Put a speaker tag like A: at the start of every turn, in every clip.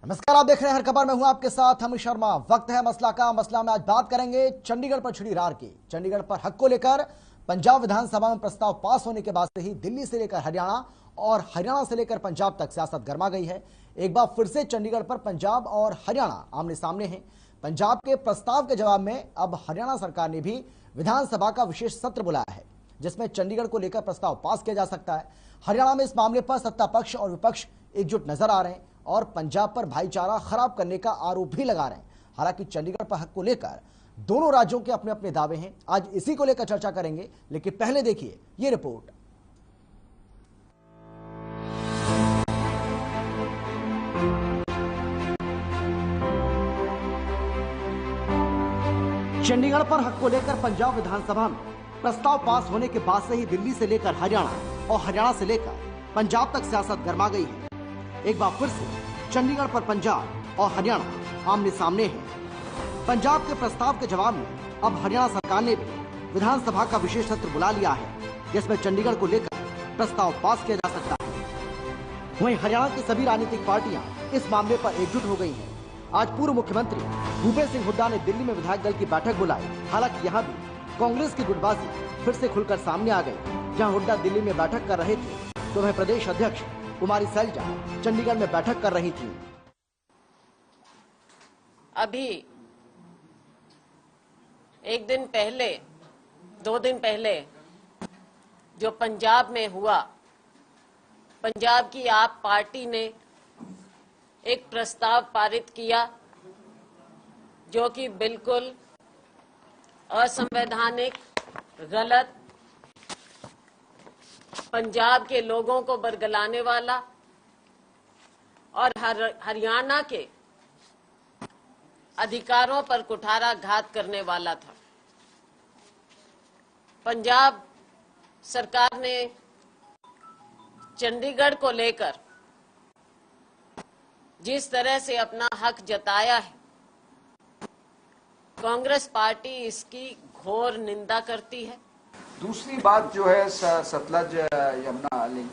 A: नमस्कार, आप देख रहे हैं हर खबर में हूं आपके साथ अमित शर्मा। वक्त है मसला का। मसला में आज बात करेंगे चंडीगढ़ पर छिड़ी रार की। चंडीगढ़ पर हक को लेकर पंजाब विधानसभा में प्रस्ताव पास होने के बाद से ही दिल्ली से लेकर हरियाणा और हरियाणा से लेकर पंजाब तक सियासत गर्मा गई है। एक बार फिर से चंडीगढ़ पर पंजाब और हरियाणा आमने सामने हैं। पंजाब के प्रस्ताव के जवाब में अब हरियाणा सरकार ने भी विधानसभा का विशेष सत्र बुलाया है, जिसमें चंडीगढ़ को लेकर प्रस्ताव पास किया जा सकता है। हरियाणा में इस मामले पर सत्ता पक्ष और विपक्ष एकजुट नजर आ रहे हैं और पंजाब पर भाईचारा खराब करने का आरोप भी लगा रहे हैं। हालांकि चंडीगढ़ पर हक को लेकर दोनों राज्यों के अपने अपने दावे हैं। आज इसी को लेकर चर्चा करेंगे, लेकिन पहले देखिए ये रिपोर्ट। चंडीगढ़ पर हक को लेकर पंजाब विधानसभा में प्रस्ताव पास होने के बाद से ही दिल्ली से लेकर हरियाणा और हरियाणा से लेकर पंजाब तक सियासत गर्मा गई है। एक बार फिर से चंडीगढ़ पर पंजाब और हरियाणा आमने सामने हैं। पंजाब के प्रस्ताव के जवाब में अब हरियाणा सरकार ने भी विधानसभा का विशेष सत्र बुला लिया है, जिसमें चंडीगढ़ को लेकर प्रस्ताव पास किया जा सकता है। वहीं हरियाणा की सभी राजनीतिक पार्टियां इस मामले पर एकजुट हो गई हैं। आज पूर्व मुख्यमंत्री भूपेश सिंह हुड्डा ने दिल्ली में विधायक दल की बैठक बुलाई। हालांकि यहाँ भी कांग्रेस की गुटबाजी फिर से खुलकर सामने आ गई। जहाँ हुड्डा दिल्ली में बैठक कर रहे थे तो वह प्रदेश अध्यक्ष कुमारी सैलजा चंडीगढ़ में बैठक कर रही थी।
B: अभी एक दिन पहले, 2 दिन पहले जो पंजाब में हुआ, पंजाब की आप पार्टी ने एक प्रस्ताव पारित किया जो कि बिल्कुल असंवैधानिक, गलत, पंजाब के लोगों को बरगलाने वाला और हरियाणा के अधिकारों पर कुठाराघात करने वाला था। पंजाब सरकार ने चंडीगढ़ को लेकर जिस तरह से अपना हक जताया है, कांग्रेस पार्टी इसकी घोर निंदा करती है।
C: दूसरी बात जो है सतलज यमुना लिंक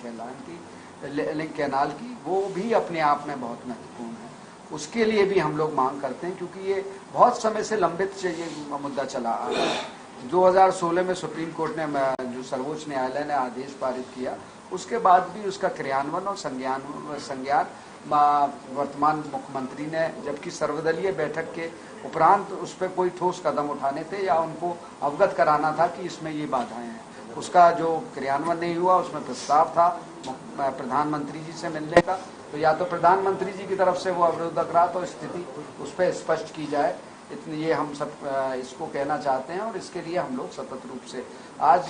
C: कैनाल की, वो भी अपने आप में बहुत महत्वपूर्ण है। उसके लिए भी हम लोग मांग करते हैं, क्योंकि ये बहुत समय से लंबित ये मुद्दा चला आ रहा है। 2016 में सुप्रीम कोर्ट ने, जो सर्वोच्च न्यायालय ने आदेश पारित किया, उसके बाद भी उसका क्रियान्वयन और संज्ञान वर्तमान मुख्यमंत्री ने, जबकि सर्वदलीय बैठक के उपरांत उस पर कोई ठोस कदम उठाने थे या उनको अवगत कराना था कि इसमें ये बाधाएं हैं। उसका जो क्रियान्वयन नहीं हुआ, उसमें प्रस्ताव था प्रधानमंत्री जी से मिलने का, तो या तो प्रधानमंत्री जी की तरफ से वो अवरोधक रहा तो स्थिति उस पर स्पष्ट की जाए। इतनी ये हम सब इसको कहना चाहते हैं और इसके लिए हम लोग सतत रूप से आज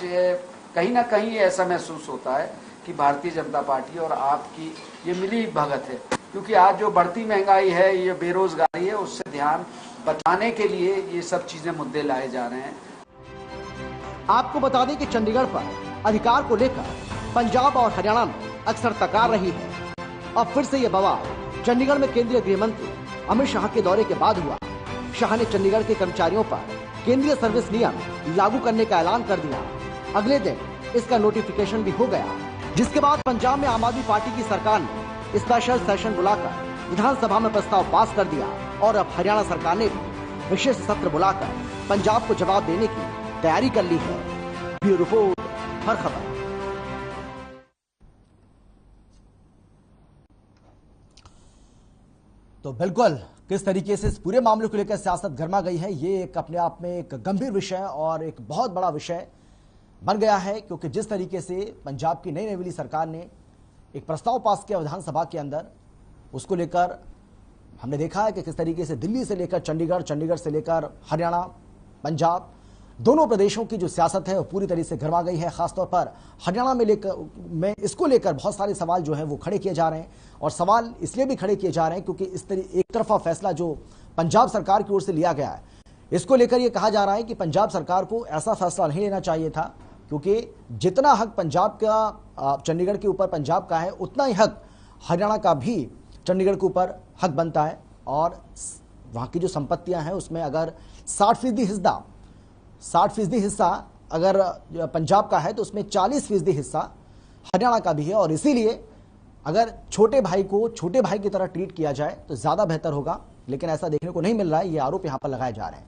C: कहीं ना कहीं ऐसा महसूस होता है कि भारतीय जनता पार्टी और आपकी ये मिली भगत है, क्योंकि आज जो बढ़ती महंगाई है, ये बेरोजगारी है, उससे ध्यान बचाने के लिए ये सब चीजें मुद्दे लाए जा रहे हैं।
A: आपको बता दें कि चंडीगढ़ पर अधिकार को लेकर पंजाब और हरियाणा में अक्सर तकरार रही है। अब फिर से ये बवाल चंडीगढ़ में केंद्रीय गृह मंत्री अमित शाह के दौरे के बाद हुआ। शाह ने चंडीगढ़ के कर्मचारियों पर केंद्रीय सर्विस नियम लागू करने का ऐलान कर दिया। अगले दिन इसका नोटिफिकेशन भी हो गया, जिसके बाद पंजाब में आम आदमी पार्टी की सरकार ने स्पेशल सेशन बुलाकर विधानसभा में प्रस्ताव पास कर दिया और अब हरियाणा सरकार ने भी विशेष सत्र बुलाकर पंजाब को जवाब देने की तैयारी कर ली है। ब्यूरो रिपोर्ट, हर खबर। तो बिल्कुल किस तरीके से इस पूरे मामले को लेकर सियासत गर्मा गई है, ये एक अपने आप में एक गंभीर विषय और एक बहुत बड़ा विषय बन गया है। क्योंकि जिस तरीके से पंजाब की नई नवेली सरकार ने एक प्रस्ताव पास किया विधानसभा के अंदर, उसको लेकर हमने देखा है कि किस तरीके से दिल्ली से लेकर चंडीगढ़, चंडीगढ़ से लेकर हरियाणा, पंजाब, दोनों प्रदेशों की जो सियासत है वो पूरी तरीके से गर्मा गई है। खासतौर पर हरियाणा में इसको लेकर बहुत सारे सवाल जो है वो खड़े किए जा रहे हैं। और सवाल इसलिए भी खड़े किए जा रहे हैं क्योंकि इस तरह एक तरफा फैसला जो पंजाब सरकार की ओर से लिया गया है, इसको लेकर यह कहा जा रहा है कि पंजाब सरकार को ऐसा फैसला नहीं लेना चाहिए था, क्योंकि जितना हक पंजाब का चंडीगढ़ के ऊपर पंजाब का है, उतना ही हक हरियाणा का भी चंडीगढ़ के ऊपर हक बनता है। और वहाँ की जो संपत्तियां हैं उसमें अगर 60% हिस्सा अगर पंजाब का है तो उसमें 40% हिस्सा हरियाणा का भी है। और इसीलिए अगर छोटे भाई को छोटे भाई की तरह ट्रीट किया जाए तो ज्यादा बेहतर होगा, लेकिन ऐसा देखने को नहीं मिल रहा है। ये आरोप यहां पर लगाए जा रहे हैं।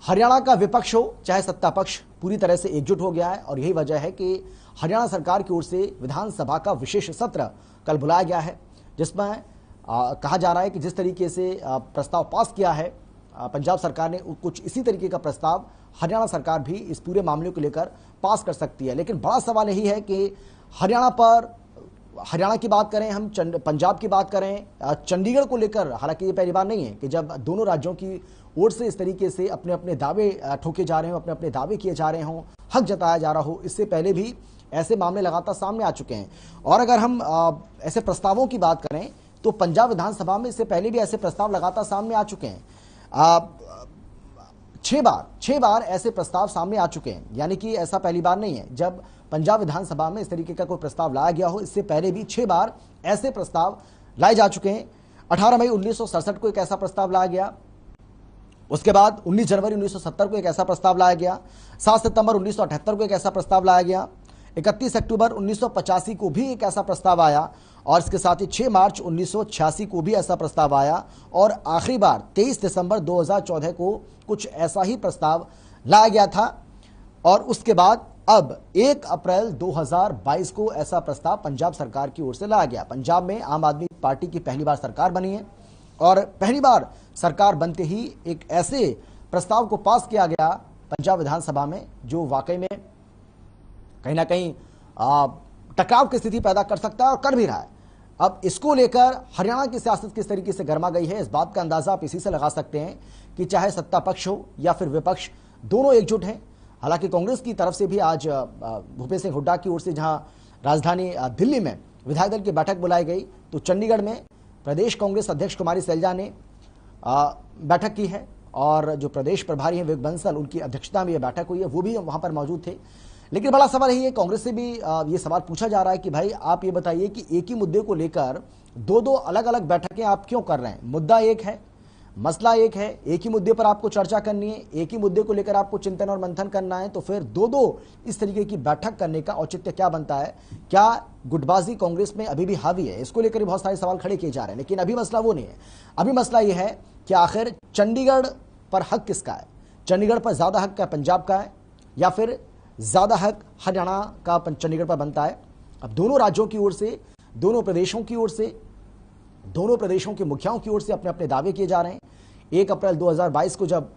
A: हरियाणा का विपक्ष हो चाहे सत्ता पक्ष पूरी तरह से एकजुट हो गया है और यही वजह है कि हरियाणा सरकार की ओर से विधानसभा का विशेष सत्र कल बुलाया गया है, जिसमें कहा जा रहा है कि जिस तरीके से प्रस्ताव पास किया है पंजाब सरकार ने, कुछ इसी तरीके का प्रस्ताव हरियाणा सरकार भी इस पूरे मामले को लेकर पास कर सकती है। लेकिन बड़ा सवाल यही है कि हरियाणा की बात करें, हम पंजाब की बात करें, चंडीगढ़ को लेकर, हालांकि ये पहली बार नहीं है कि जब दोनों राज्यों की ओर से इस तरीके से अपने अपने दावे ठोके जा रहे हो, अपने अपने दावे किए जा रहे हों, हक जताया जा रहा हो। इससे पहले भी ऐसे मामले लगातार सामने आ चुके हैं। और अगर हम ऐसे प्रस्तावों की बात करें तो पंजाब विधानसभा में इससे पहले भी ऐसे प्रस्ताव लगातार सामने आ चुके हैं। 6 बार ऐसे प्रस्ताव सामने आ चुके हैं, यानी कि ऐसा पहली बार नहीं है जब पंजाब विधानसभा में इस तरीके का कोई प्रस्ताव लाया गया हो। इससे पहले भी 6 बार ऐसे प्रस्ताव लाए जा चुके हैं। 18 मई 1967 को एक ऐसा प्रस्ताव लाया गया, उसके बाद 19 जनवरी 1970 को एक ऐसा प्रस्ताव लाया गया, 7 सितंबर 1978 को एक ऐसा प्रस्ताव लाया गया, 31 अक्टूबर 1985 को भी एक ऐसा प्रस्ताव आया और इसके साथ ही 6 मार्च 1986 को भी ऐसा प्रस्ताव आया और आखिरी बार 23 दिसंबर 2014 को कुछ ऐसा ही प्रस्ताव लाया गया था। और उसके बाद अब 1 अप्रैल 2022 को ऐसा प्रस्ताव पंजाब सरकार की ओर से लाया गया। पंजाब में आम आदमी पार्टी की पहली बार सरकार बनी है और पहली बार सरकार बनते ही एक ऐसे प्रस्ताव को पास किया गया पंजाब विधानसभा में जो वाकई में कहीं ना कहीं टकराव की स्थिति पैदा कर सकता है और कर भी रहा है। अब इसको लेकर हरियाणा की सियासत किस तरीके से गर्मा गई है, इस बात का अंदाजा आप इसी से लगा सकते हैं कि चाहे सत्ता पक्ष हो या फिर विपक्ष, दोनों एकजुट हैं। हालांकि कांग्रेस की तरफ से भी आज भूपेश सिंह हुड्डा की ओर से जहां राजधानी दिल्ली में विधायक दल की बैठक बुलाई गई, तो चंडीगढ़ में प्रदेश कांग्रेस अध्यक्ष कुमारी सैलजा ने बैठक की है और जो प्रदेश प्रभारी हैं विवेक बंसल, उनकी अध्यक्षता में यह बैठक हुई है, वो भी वहां पर मौजूद थे। लेकिन बड़ा सवाल यही है, कांग्रेस से भी ये सवाल पूछा जा रहा है कि भाई आप ये बताइए कि एक ही मुद्दे को लेकर दो अलग अलग बैठकें आप क्यों कर रहे हैं? मुद्दा एक है, मसला एक है, एक ही मुद्दे पर आपको चर्चा करनी है, एक ही मुद्दे को लेकर आपको चिंतन और मंथन करना है, तो फिर दो इस तरीके की बैठक करने का औचित्य क्या बनता है? क्या गुटबाजी कांग्रेस में अभी भी हावी है? इसको लेकर बहुत सारे सवाल खड़े किए जा रहे हैं। लेकिन अभी मसला वो नहीं है। अभी मसला ये है कि आखिर चंडीगढ़ पर हक किसका है? चंडीगढ़ पर ज्यादा हक क्या पंजाब का है या फिर ज्यादा हक हरियाणा का चंडीगढ़ पर बनता है? अब दोनों राज्यों की ओर से, दोनों प्रदेशों की ओर से, दोनों प्रदेशों के मुखियाओं की ओर से अपने अपने दावे किए जा रहे हैं। 1 अप्रैल 2022 को जब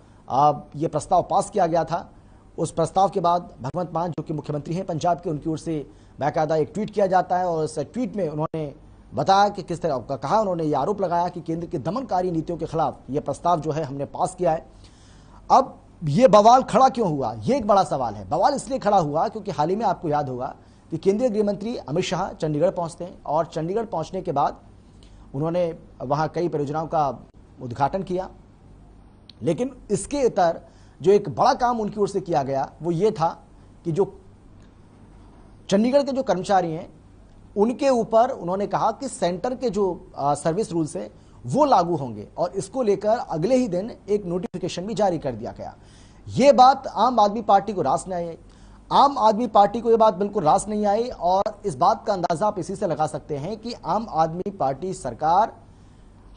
A: ये प्रस्ताव पास किया गया था, उस प्रस्ताव के बाद भगवंत मान जो कि मुख्यमंत्री हैं पंजाब के, उनकी ओर से बाकायदा एक ट्वीट किया जाता है और उस ट्वीट में उन्होंने बताया कि किस तरह का कहा, उन्होंने ये आरोप लगाया कि केंद्र की दमनकारी नीतियों के खिलाफ ये प्रस्ताव जो है हमने पास किया है। अब ये बवाल खड़ा क्यों हुआ? ये एक बड़ा सवाल है। बवाल इसलिए खड़ा हुआ क्योंकि हाल ही में आपको याद होगा कि केंद्रीय गृह मंत्री अमित शाह चंडीगढ़ पहुंचते हैं और चंडीगढ़ पहुंचने के बाद उन्होंने वहां कई परियोजनाओं का उद्घाटन किया। लेकिन इसके इतर जो एक बड़ा काम उनकी ओर से किया गया वो ये था कि जो चंडीगढ़ के जो कर्मचारी हैं उनके ऊपर उन्होंने कहा कि सेंटर के जो सर्विस रूल्स है वो लागू होंगे और इसको लेकर अगले ही दिन एक नोटिफिकेशन भी जारी कर दिया गया। ये बात आम आदमी पार्टी को रास नहीं आई। आम आदमी पार्टी को ये बात बिल्कुल रास नहीं आई और इस बात का अंदाजा आप इसी से लगा सकते हैं कि आम आदमी पार्टी सरकार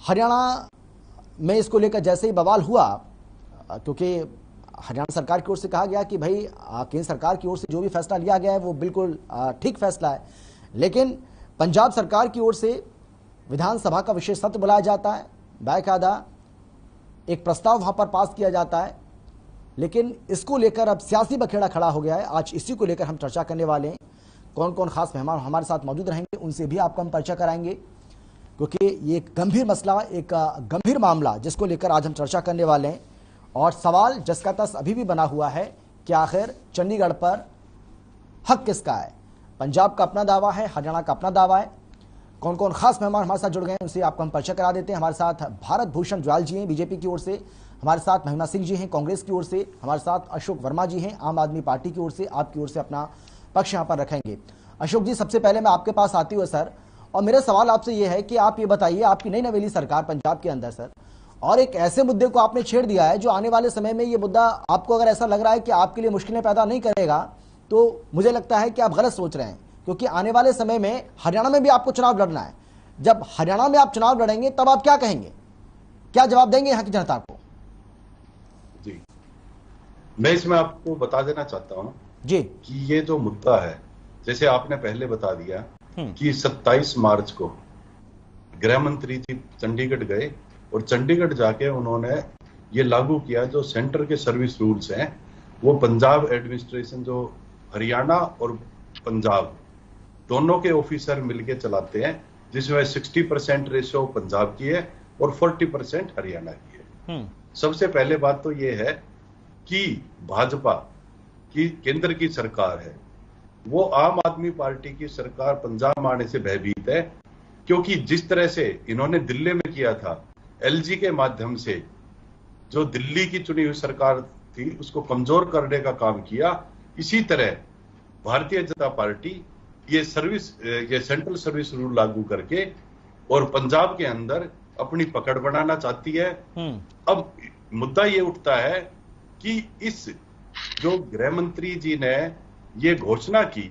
A: हरियाणा में इसको लेकर जैसे ही बवाल हुआ, क्योंकि हरियाणा सरकार की ओर से कहा गया कि भाई केंद्र सरकार की ओर से जो भी फैसला लिया गया है वो बिल्कुल ठीक फैसला है, लेकिन पंजाब सरकार की ओर से विधानसभा का विशेष सत्र बुलाया जाता है, बाकायदा एक प्रस्ताव वहां पर पास किया जाता है। लेकिन इसको लेकर अब सियासी बखेड़ा खड़ा हो गया है। आज इसी को लेकर हम चर्चा करने वाले हैं। कौन कौन खास मेहमान हमारे साथ मौजूद रहेंगे उनसे भी आपको हम परिचय कराएंगे, क्योंकि ये एक गंभीर मसला, एक गंभीर मामला जिसको लेकर आज हम चर्चा करने वाले हैं। और सवाल जिसका तस अभी भी बना हुआ है कि आखिर चंडीगढ़ पर हक किसका है? पंजाब का अपना दावा है, हरियाणा का अपना दावा है। कौन कौन खास मेहमान हमारे साथ जुड़ गए हैं उनसे आपको हम परिचय करा देते हैं। हमारे साथ भारत भूषण ज्वाल जी हैं बीजेपी की ओर से, हमारे साथ महिमा सिंह जी हैं कांग्रेस की ओर से, हमारे साथ अशोक वर्मा जी हैं आम आदमी पार्टी की ओर से। आपकी ओर से अपना पक्ष यहाँ पर रखेंगे। अशोक जी, सबसे पहले मैं आपके पास आती हूँ सर, और मेरा सवाल आपसे ये है कि आप ये बताइए, आपकी नई नवेली सरकार पंजाब के अंदर सर, और एक ऐसे मुद्दे को आपने छेड़ दिया है जो आने वाले समय में ये मुद्दा आपको अगर ऐसा लग रहा है कि आपके लिए मुश्किलें पैदा नहीं करेगा, तो मुझे लगता है कि आप गलत सोच रहे हैं, क्योंकि आने वाले समय में हरियाणा में भी आपको चुनाव लड़ना है। जब हरियाणा में आप चुनाव लड़ेंगे तब आप क्या कहेंगे, क्या जवाब देंगे यहां की जनता को?
D: जी, मैं इसमें आपको बता देना चाहता हूं
A: जी
D: कि ये जो मुद्दा है, जैसे आपने पहले बता दिया कि 27 मार्च को गृह मंत्री जी चंडीगढ़ गए और चंडीगढ़ जाके उन्होंने ये लागू किया जो सेंटर के सर्विस रूल्स हैं, वो पंजाब एडमिनिस्ट्रेशन जो हरियाणा और पंजाब दोनों के ऑफिसर मिलके चलाते हैं, जिसमें 60% रेशो पंजाब की है और 40% हरियाणा की है। सबसे पहले बात तो ये है कि भाजपा की केंद्र की सरकार है, वो आम आदमी पार्टी की सरकार पंजाब में आने से भयभीत है, क्योंकि जिस तरह से इन्होंने दिल्ली में किया था, एलजी के माध्यम से जो दिल्ली की चुनी हुई सरकार थी उसको कमजोर करने का काम किया, इसी तरह भारतीय जनता पार्टी ये सेंट्रल सर्विस रूल लागू करके और पंजाब के अंदर अपनी पकड़ बनाना चाहती है। अब मुद्दा ये उठता है कि इस जो गृह मंत्री जी ने ये घोषणा की,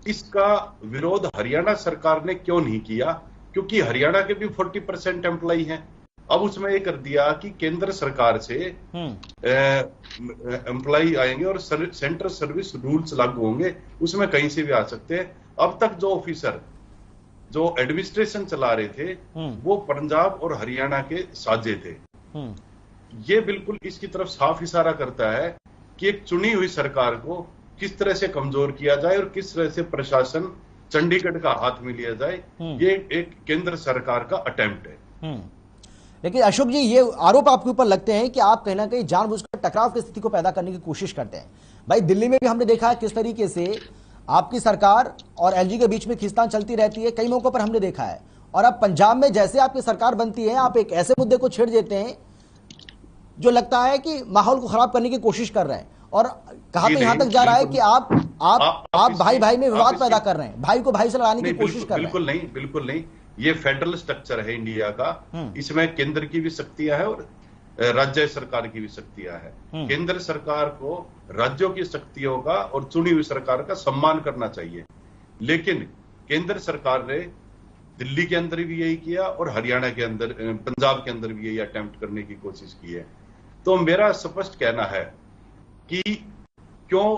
D: इसका विरोध हरियाणा सरकार ने क्यों नहीं किया? क्योंकि हरियाणा के भी 40% एम्प्लॉई हैं। अब उसमें ये कर दिया कि केंद्र सरकार से एम्प्लॉई आएंगे और सेंट्रल सर्विस रूल्स लागू होंगे, उसमें कहीं से भी आ सकते हैं। अब तक जो ऑफिसर जो एडमिनिस्ट्रेशन चला रहे थे वो पंजाब और हरियाणा के साझे थे। ये बिल्कुल इसकी तरफ साफ इशारा करता है कि एक चुनी हुई सरकार को किस तरह से कमजोर किया जाए और किस तरह से प्रशासन चंडीगढ़ का हाथ में लिया जाए, ये एक केंद्र सरकार का अटेम्प्ट है।
A: लेकिन अशोक जी, ये आरोप आपके ऊपर लगते हैं कि आप कहीं ना कहीं जानबूझकर टकराव की स्थिति को पैदा करने की कोशिश करते हैं। भाई, दिल्ली में भी हमने देखा है किस तरीके से आपकी सरकार और एलजी के बीच में खींचतान चलती रहती है, कई मौकों पर हमने देखा है। और अब पंजाब में जैसे आपकी सरकार बनती है, आप एक ऐसे मुद्दे को छेड़ देते हैं जो लगता है कि माहौल को खराब करने की कोशिश कर रहे हैं, और कहा तो यहां तक जा रहा है कि आप भाई भाई में विवाद पैदा कर रहे हैं, भाई को भाई से लड़ाने की कोशिश कर रहे हैं।
D: बिल्कुल नहीं। ये फेडरल स्ट्रक्चर है इंडिया का, इसमें केंद्र की भी शक्तियां हैं और राज्य सरकार की भी शक्तियां हैं। केंद्र सरकार को राज्यों की शक्तियों का और चुनी हुई सरकार का सम्मान करना चाहिए, लेकिन केंद्र सरकार ने दिल्ली के अंदर भी यही किया और हरियाणा के अंदर, पंजाब के अंदर भी यही अटेम्प्ट करने की कोशिश की है। तो मेरा स्पष्ट कहना है कि क्यों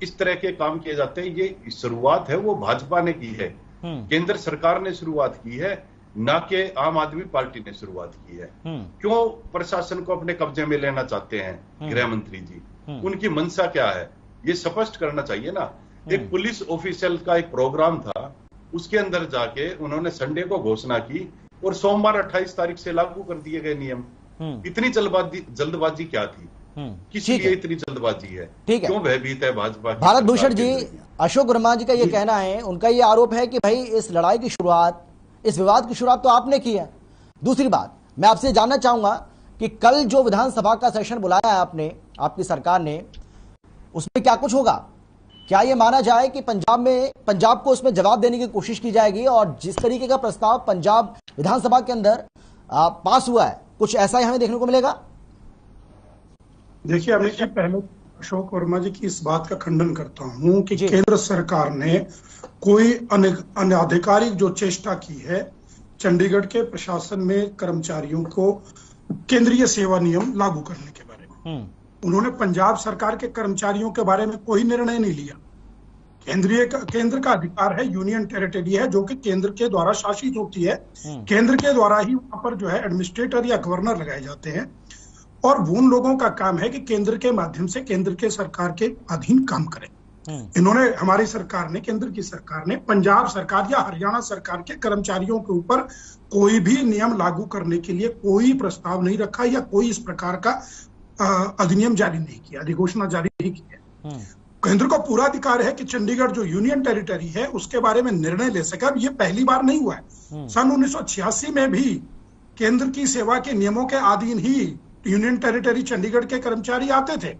D: इस तरह के काम किए जाते हैं, ये शुरुआत है वो भाजपा ने की है, केंद्र सरकार ने शुरुआत की है, ना कि आम आदमी पार्टी ने शुरुआत की है। क्यों प्रशासन को अपने कब्जे में लेना चाहते हैं गृह मंत्री जी? उनकी मंशा क्या है, ये स्पष्ट करना चाहिए ना। एक पुलिस ऑफिशियल का एक प्रोग्राम था, उसके अंदर जाके उन्होंने संडे को घोषणा की और सोमवार 28 तारीख से लागू कर दिए गए नियम। इतनी जल्दबाजी क्या थी? किसी लिए इतनी जल्दबाजी है?
A: ठीक है,
D: क्यों भयभीत है भाजपा?
A: भारत भूषण जी, अशोक वर्मा जी का ये कहना है, उनका ये आरोप है कि भाई इस लड़ाई की शुरुआत, इस विवाद की शुरुआत तो आपने की है। दूसरी बात, मैं आपसे जानना चाहूंगा कि कल जो विधानसभा का सेशन बुलाया है आपने, आपकी सरकार ने, उसमें क्या कुछ होगा? क्या यह माना जाए कि पंजाब को उसमें जवाब देने की कोशिश की जाएगी, और जिस तरीके का प्रस्ताव पंजाब विधानसभा के अंदर पास हुआ है, कुछ ऐसा ही हमें देखने को मिलेगा?
E: देखिए, मैं पहले अशोक वर्मा जी की इस बात का खंडन करता हूं कि केंद्र सरकार ने कोई अनाधिकारिक जो चेष्टा की है चंडीगढ़ के प्रशासन में कर्मचारियों को केंद्रीय सेवा नियम लागू करने के बारे में। उन्होंने पंजाब सरकार के कर्मचारियों के बारे में कोई निर्णय नहीं लिया। केंद्र का अधिकार है, यूनियन टेरिटरी है जो कि केंद्र के द्वारा शासित होती है। केंद्र के द्वारा ही वहां पर जो है एडमिनिस्ट्रेटर या गवर्नर लगाए जाते हैं, और उन लोगों का काम है कि केंद्र के माध्यम से केंद्र के सरकार के अधीन काम करें। इन्होंने, हमारी सरकार ने, केंद्र की सरकार ने पंजाब सरकार या हरियाणा सरकार के कर्मचारियों के ऊपर कोई भी नियम लागू करने के लिए कोई प्रस्ताव नहीं रखा या कोई इस प्रकार का अधिनियम जारी नहीं किया, अधिघोषणा जारी नहीं की है। केंद्र को पूरा अधिकार है कि चंडीगढ़ जो यूनियन टेरिटरी है उसके बारे में निर्णय ले सके। अब ये पहली बार नहीं हुआ है। सन 1986 में भी केंद्र की सेवा के नियमों के अधीन ही यूनियन टेरिटरी चंडीगढ़ के कर्मचारी आते थे।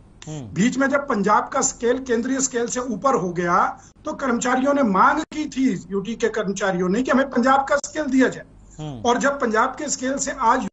E: बीच में जब पंजाब का स्केल केंद्रीय स्केल से ऊपर हो गया तो कर्मचारियों ने मांग की थी, यूटी के कर्मचारियों ने, कि हमें पंजाब का स्केल दिया जाए। और जब पंजाब के स्केल से आज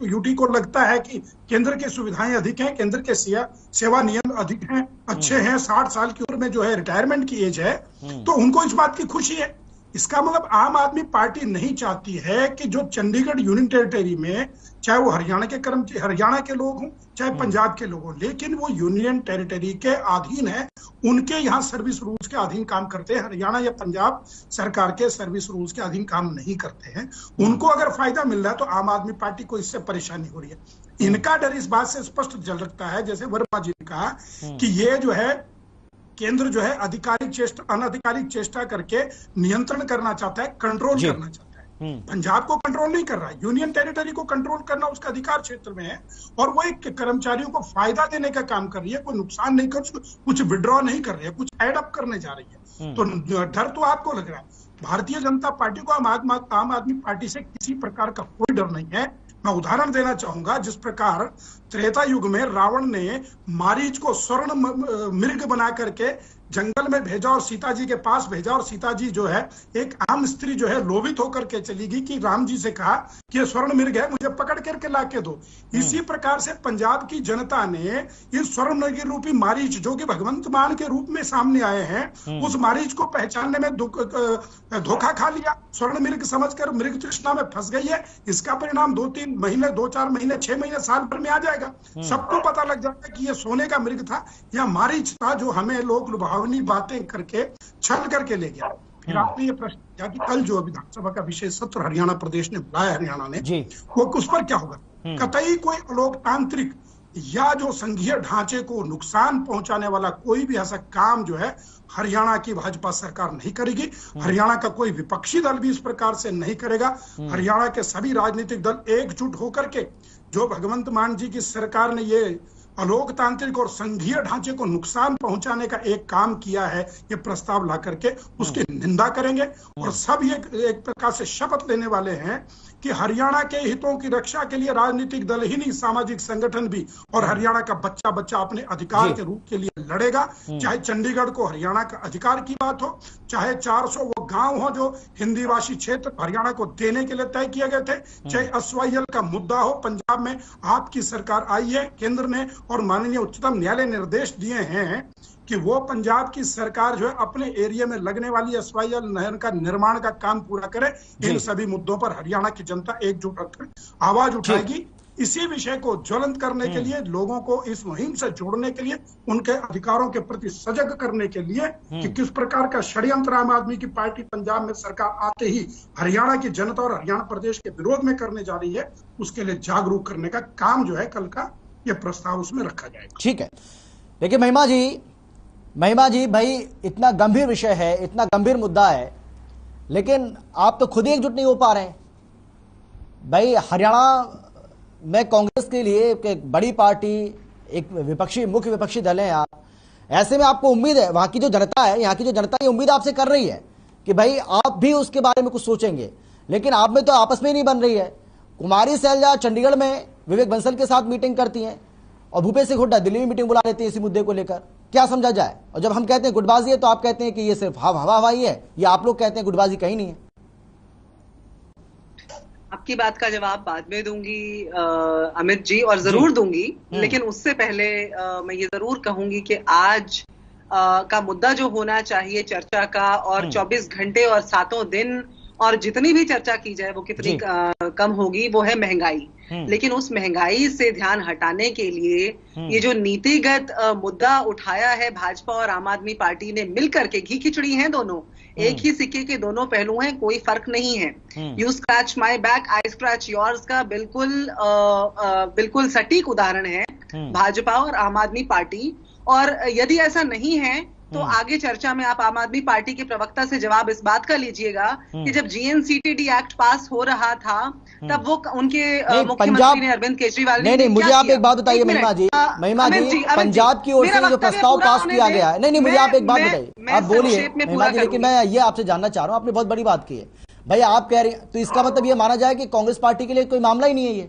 E: यूटी को लगता है कि केंद्र की सुविधाएं अधिक हैं, केंद्र के सेवा नियम अधिक हैं, अच्छे हैं, 60 साल की उम्र में जो है रिटायरमेंट की एज है, तो उनको इस बात की खुशी है। इसका मतलब आम आदमी पार्टी नहीं चाहती है कि जो चंडीगढ़ यूनियन टेरिटरी में, चाहे वो हरियाणा के लोग हों चाहे पंजाब के लोग हों, लेकिन वो यूनियन टेरिटरी के अधीन है, उनके यहाँ सर्विस रूल्स के अधीन काम करते हैं। हरियाणा या पंजाब सरकार के सर्विस रूल्स के अधीन काम नहीं करते हैं। उनको अगर फायदा मिल रहा है तो आम आदमी पार्टी को इससे परेशानी हो रही है। इनका डर इस बात से स्पष्ट झलक रखता है, जैसे वर्मा जी ने कहा कि ये जो है केंद्र जो है अनधिकारिक चेष्टा करके नियंत्रण करना चाहता है, कंट्रोल करना चाहता है। पंजाब को कंट्रोल नहीं कर रहा है, यूनियन टेरिटरी को कंट्रोल करना उसका अधिकार क्षेत्र में है, और वो एक कर्मचारियों को फायदा देने का काम कर रही है। कोई नुकसान नहीं कर, कुछ विड्रॉ नहीं कर रही है, कुछ एड अप करने जा रही है। तो डर तो आपको लग रहा है। भारतीय जनता पार्टी को आम आदमी पार्टी से किसी प्रकार का कोई डर नहीं है। मैं उदाहरण देना चाहूंगा, जिस प्रकार त्रेता युग में रावण ने मारीच को स्वर्ण मृग बना करके जंगल में भेजा और सीता जी के पास भेजा, और सीता जी जो है एक आम स्त्री जो है लोभित होकर के चली गई कि राम जी से कहा कि ये स्वर्ण मृग है, मुझे पकड़ करके ला के दो। इसी प्रकार से पंजाब की जनता ने इस स्वर्ण मृग रूपी मारीच, जो कि भगवंत मान के रूप में सामने आए हैं, उस मारीच को पहचानने में धोखा खा लिया, स्वर्ण मृग समझकर मृग तृष्णा में फंस गई है। इसका परिणाम 2-3 महीने, 2-4 महीने, 6 महीने, साल भर में आ जाएगा। सबको पता लग जाएगा कि ये सोने का मृग था या मारीच था, जो हमें लोग लुभावनी बातें करके छल करके ले गया। फिर आपने ये प्रश्न किया कि कल जो विधानसभा का विशेष सत्र हरियाणा प्रदेश ने बुलाया, हरियाणा ने, वो उस पर क्या होगा? कतई कोई लोकतांत्रिक या जो संघीय ढांचे को नुकसान पहुंचाने वाला कोई भी ऐसा काम जो है हरियाणा की भाजपा सरकार नहीं करेगी। हरियाणा का कोई विपक्षी दल भी इस प्रकार से नहीं करेगा। हरियाणा के सभी राजनीतिक दल एकजुट होकर के जो भगवंत मान जी की सरकार ने ये अलोकतांत्रिक और संघीय ढांचे को नुकसान पहुंचाने का एक काम किया है, ये प्रस्ताव ला करके उसकी निंदा करेंगे। और सब ये एक प्रकार से शपथ लेने वाले हैं कि हरियाणा के हितों की रक्षा के लिए राजनीतिक दल ही नहीं, सामाजिक संगठन भी, और हरियाणा का बच्चा बच्चा अपने अधिकार के रूप के लिए लड़ेगा। चाहे चंडीगढ़ को हरियाणा का अधिकार की बात हो, चाहे 400 वो गांव हो जो हिंदी भाषी क्षेत्र हरियाणा को देने के लिए तय किए गए थे, चाहे एसवाईएल का मुद्दा हो। पंजाब में आपकी सरकार आई है, केंद्र ने और माननीय उच्चतम न्यायालय निर्देश दिए हैं कि वो पंजाब की सरकार जो है अपने एरिया में लगने वाली एसवाईएल नहर का निर्माण का काम पूरा करे। इन सभी मुद्दों पर हरियाणा की जनता एकजुट होकर आवाज उठाएगी। इसी विषय को ज्वलंत करने के लिए, लोगों को इस मुहिम से जोड़ने के लिए, उनके अधिकारों के प्रति सजग करने के लिए कि किस प्रकार का षड्यंत्र आम आदमी की पार्टी पंजाब में सरकार आते ही हरियाणा की जनता और हरियाणा प्रदेश के विरोध में करने जा रही है, उसके लिए जागरूक करने का काम जो है कल का ये प्रस्ताव उसमें रखा जाएगा। ठीक है।
A: देखिए महिमा जी भाई, इतना गंभीर विषय है, इतना गंभीर मुद्दा है, लेकिन आप तो खुद ही एकजुट नहीं हो पा रहे हैं भाई। हरियाणा में कांग्रेस के लिए एक बड़ी पार्टी, एक मुख्य विपक्षी दल है आप, ऐसे में आपको उम्मीद है, वहां की जो जनता है, यहाँ की जो जनता ये उम्मीद आपसे कर रही है कि भाई आप भी उसके बारे में कुछ सोचेंगे, लेकिन आप में तो आपस में ही नहीं बन रही है। कुमारी सैलजा चंडीगढ़ में विवेक बंसल के साथ मीटिंग करती हैं और भूपेश सिंह हुड्डा दिल्ली में मीटिंग बुला लेते हैं इसी मुद्दे को लेकर। क्या समझा जाए? और जब हम कहते हैं गुटबाजी है तो आप कहते हैं कि ये सिर्फ हवाई है, या आप लोग कहते हैं गुटबाजी कहीं नहीं है।
F: आपकी बात का जवाब बाद में दूंगी अमित जी, और जरूर दूंगी, लेकिन उससे पहले मैं ये जरूर कहूंगी कि आज का मुद्दा जो होना चाहिए चर्चा का, और 24 घंटे और 7 दिन और जितनी भी चर्चा की जाए वो कितनी कम होगी, वो है महंगाई। लेकिन उस महंगाई से ध्यान हटाने के लिए ये जो नीतिगत मुद्दा उठाया है भाजपा और आम आदमी पार्टी ने मिलकर के, घी खिचड़ी हैं दोनों, एक ही सिक्के के दोनों पहलू हैं, कोई फर्क नहीं है। You scratch my back, I scratch yours का बिल्कुल सटीक उदाहरण है भाजपा और आम आदमी पार्टी। और यदि ऐसा नहीं है तो आगे चर्चा में आप आम आदमी पार्टी के प्रवक्ता से जवाब इस बात का लीजिएगा कि जब जीएनसीटीडी एक्ट पास हो रहा था तब वो उनके मुख्यमंत्री ने अरविंद केजरीवाल ने
A: नहीं, मुझे आप एक बात बताइए महिमा जी, पंजाब की ओर से जो प्रस्ताव पास किया गया है, नहीं मुझे आप एक बात बताइए, आप बोलिए महिमा जी, लेकिन मैं ये आपसे जानना चाह रहा हूँ, आपने बहुत बड़ी बात की है भाई, आप कह रहे हैं तो इसका मतलब ये माना जाए कि कांग्रेस पार्टी के लिए कोई मामला ही नहीं है ये।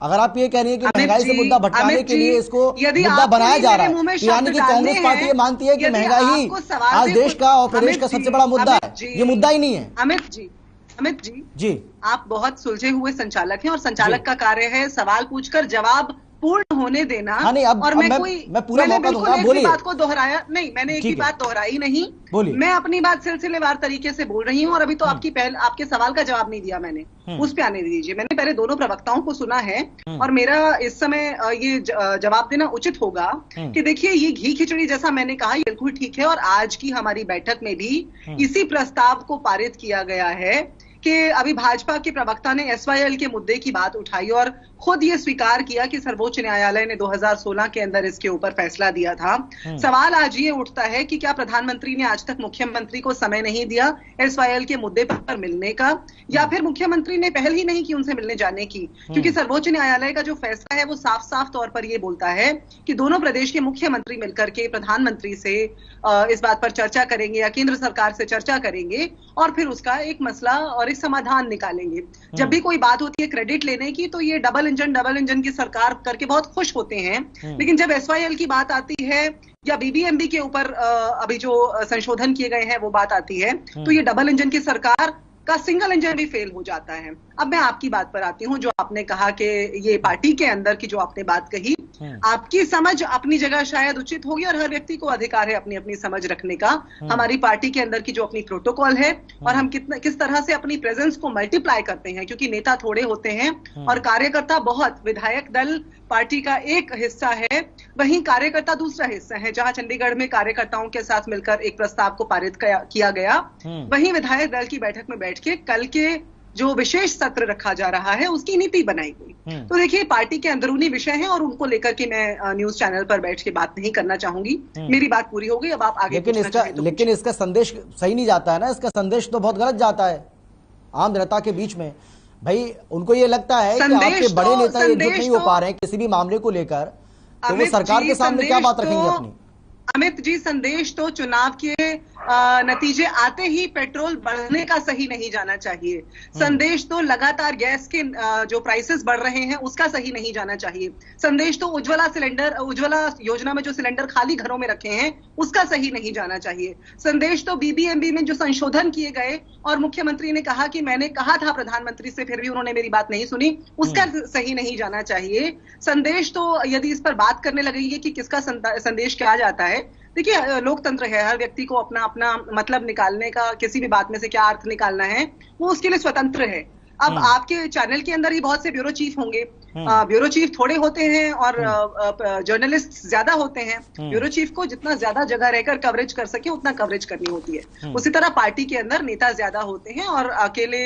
A: अगर आप ये कह रही हैं कि महंगाई से मुद्दा भटकाने के लिए इसको मुद्दा बनाया जा रहा है, यानी कि कांग्रेस पार्टी ये मानती है कि महंगाई आज देश का और प्रदेश का सबसे बड़ा मुद्दा है, ये मुद्दा ही नहीं है।
F: अमित जी, आप बहुत सुलझे हुए संचालक हैं और संचालक का कार्य है सवाल पूछकर जवाब पूर्ण होने देना।
A: हाँ नहीं,
F: और
A: मैं पूरा मौका दूंगा, बोलिए।
F: बात को दोहराया नहीं, मैंने एक ही बात दोहराई नहीं, बोलिए। मैं अपनी बात सिलसिलेवार तरीके से बोल रही हूँ और अभी तो आपके सवाल का जवाब नहीं दिया मैंने, उस पे आने दीजिए। मैंने पहले दोनों प्रवक्ताओं को सुना है और मेरा इस समय ये जवाब देना उचित होगा कि देखिए, ये घी खिचड़ी जैसा मैंने कहा, ये बिल्कुल ठीक है। और आज की हमारी बैठक में भी इसी प्रस्ताव को पारित किया गया है कि अभी भाजपा के प्रवक्ता ने एसवाईएल के मुद्दे की बात उठाई और खुद ये स्वीकार किया कि सर्वोच्च न्यायालय ने 2016 के अंदर इसके ऊपर फैसला दिया था। सवाल आज ये उठता है कि क्या प्रधानमंत्री ने आज तक मुख्यमंत्री को समय नहीं दिया एसवाईएल के मुद्दे पर मिलने का, या फिर मुख्यमंत्री ने पहल ही नहीं की उनसे मिलने जाने की? क्योंकि सर्वोच्च न्यायालय का जो फैसला है वो साफ साफ तौर पर यह बोलता है कि दोनों प्रदेश के मुख्यमंत्री मिलकर के प्रधानमंत्री से इस बात पर चर्चा करेंगे या केंद्र सरकार से चर्चा करेंगे और फिर उसका एक मसला और एक समाधान निकालेंगे। जब भी कोई बात होती है क्रेडिट लेने की, तो ये डबल इंजन की सरकार करके बहुत खुश होते हैं, लेकिन जब एसवाईएल की बात आती है या बीबीएमबी के ऊपर अभी जो संशोधन किए गए हैं वो बात आती है, तो ये डबल इंजन की सरकार का सिंगल इंजन भी फेल हो जाता है। अब मैं आपकी बात पर आती हूँ, जो आपने कहा कि ये पार्टी के अंदर की जो आपने बात कही, आपकी समझ अपनी जगह शायद उचित होगी और हर व्यक्ति को अधिकार है अपनी अपनी समझ रखने का। हमारी पार्टी के अंदर की जो अपनी प्रोटोकॉल है और हम किस तरह से अपनी प्रेजेंस को मल्टीप्लाई करते हैं, क्योंकि नेता थोड़े होते हैं और कार्यकर्ता बहुत। विधायक दल पार्टी का एक हिस्सा है, वहीं कार्यकर्ता दूसरा हिस्सा है। जहां चंडीगढ़ में कार्यकर्ताओं के साथ मिलकर एक प्रस्ताव को पारित किया गया, वहीं विधायक दल की बैठक में बैठ के कल के जो विशेष सत्र रखा जा रहा है उसकी नीति बनाई गई। तो देखिए, पार्टी के अंदरूनी विषय हैं और उनको लेकर के मैं न्यूज चैनल पर बैठ के बात नहीं करना चाहूंगी। मेरी बात पूरी हो गई, अब आप आगे।
A: लेकिन इसका संदेश सही नहीं जाता है ना, इसका संदेश तो बहुत गलत जाता है आम जनता के बीच में। भाई, उनको ये लगता है कि आपके बड़े नेता एकजुट नहीं हो पा रहे हैं किसी भी मामले को लेकर, तो वो सरकार के सामने क्या बात रखेंगे अपनी?
F: अमित जी, संदेश तो चुनाव के नतीजे आते ही पेट्रोल बढ़ने का सही नहीं जाना चाहिए। संदेश तो लगातार गैस के जो प्राइसेस बढ़ रहे हैं उसका सही नहीं जाना चाहिए। संदेश तो उज्ज्वला योजना में जो सिलेंडर खाली घरों में रखे हैं उसका सही नहीं जाना चाहिए। संदेश तो बीबीएमबी में जो संशोधन किए गए और मुख्यमंत्री ने कहा कि मैंने कहा था प्रधानमंत्री से, फिर भी उन्होंने मेरी बात नहीं सुनी, उसका सही नहीं जाना चाहिए। संदेश तो यदि इस पर बात करने लगेंगे कि किसका संदेश क्या जाता है, देखिए, लोकतंत्र है, हर व्यक्ति को अपना अपना मतलब निकालने का, किसी भी बात में से क्या अर्थ निकालना है वो उसके लिए स्वतंत्र है। अब आपके चैनल के अंदर ही बहुत से ब्यूरो चीफ होंगे, ब्यूरो चीफ थोड़े होते हैं और जर्नलिस्ट ज्यादा होते हैं। ब्यूरो चीफ को जितना ज्यादा जगह रहकर कवरेज कर सके उतना कवरेज करनी होती है। उसी तरह पार्टी के अंदर नेता ज्यादा होते हैं और अकेले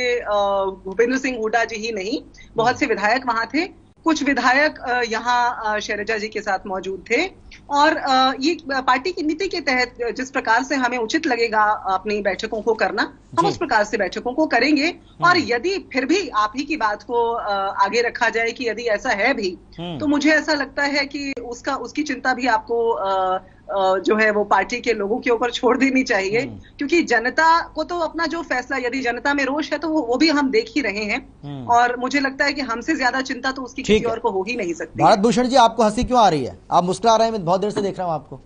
F: भूपेंद्र सिंह हुड्डा जी ही नहीं, बहुत से विधायक वहां थे। कुछ विधायक यहाँ शैलजा जी के साथ मौजूद थे और ये पार्टी की नीति के तहत जिस प्रकार से हमें उचित लगेगा अपनी बैठकों को करना, हम उस प्रकार से बैठकों को करेंगे। और यदि फिर भी आप ही की बात को आगे रखा जाए कि यदि ऐसा है भी, तो मुझे ऐसा लगता है कि उसकी चिंता भी आपको जो है वो पार्टी के लोगों के ऊपर छोड़ देनी चाहिए, क्योंकि जनता को तो अपना जो फैसला, यदि जनता में रोष है तो वो भी हम देख ही रहे हैं और मुझे लगता है कि हमसे ज्यादा चिंता तो उसकी किसी और को हो ही नहीं सकती।
A: भारत भूषण जी, आपको हंसी क्यों आ रही है? आप मुस्कुरा रहे हैं, मैं बहुत देर से देख रहा हूं आपको।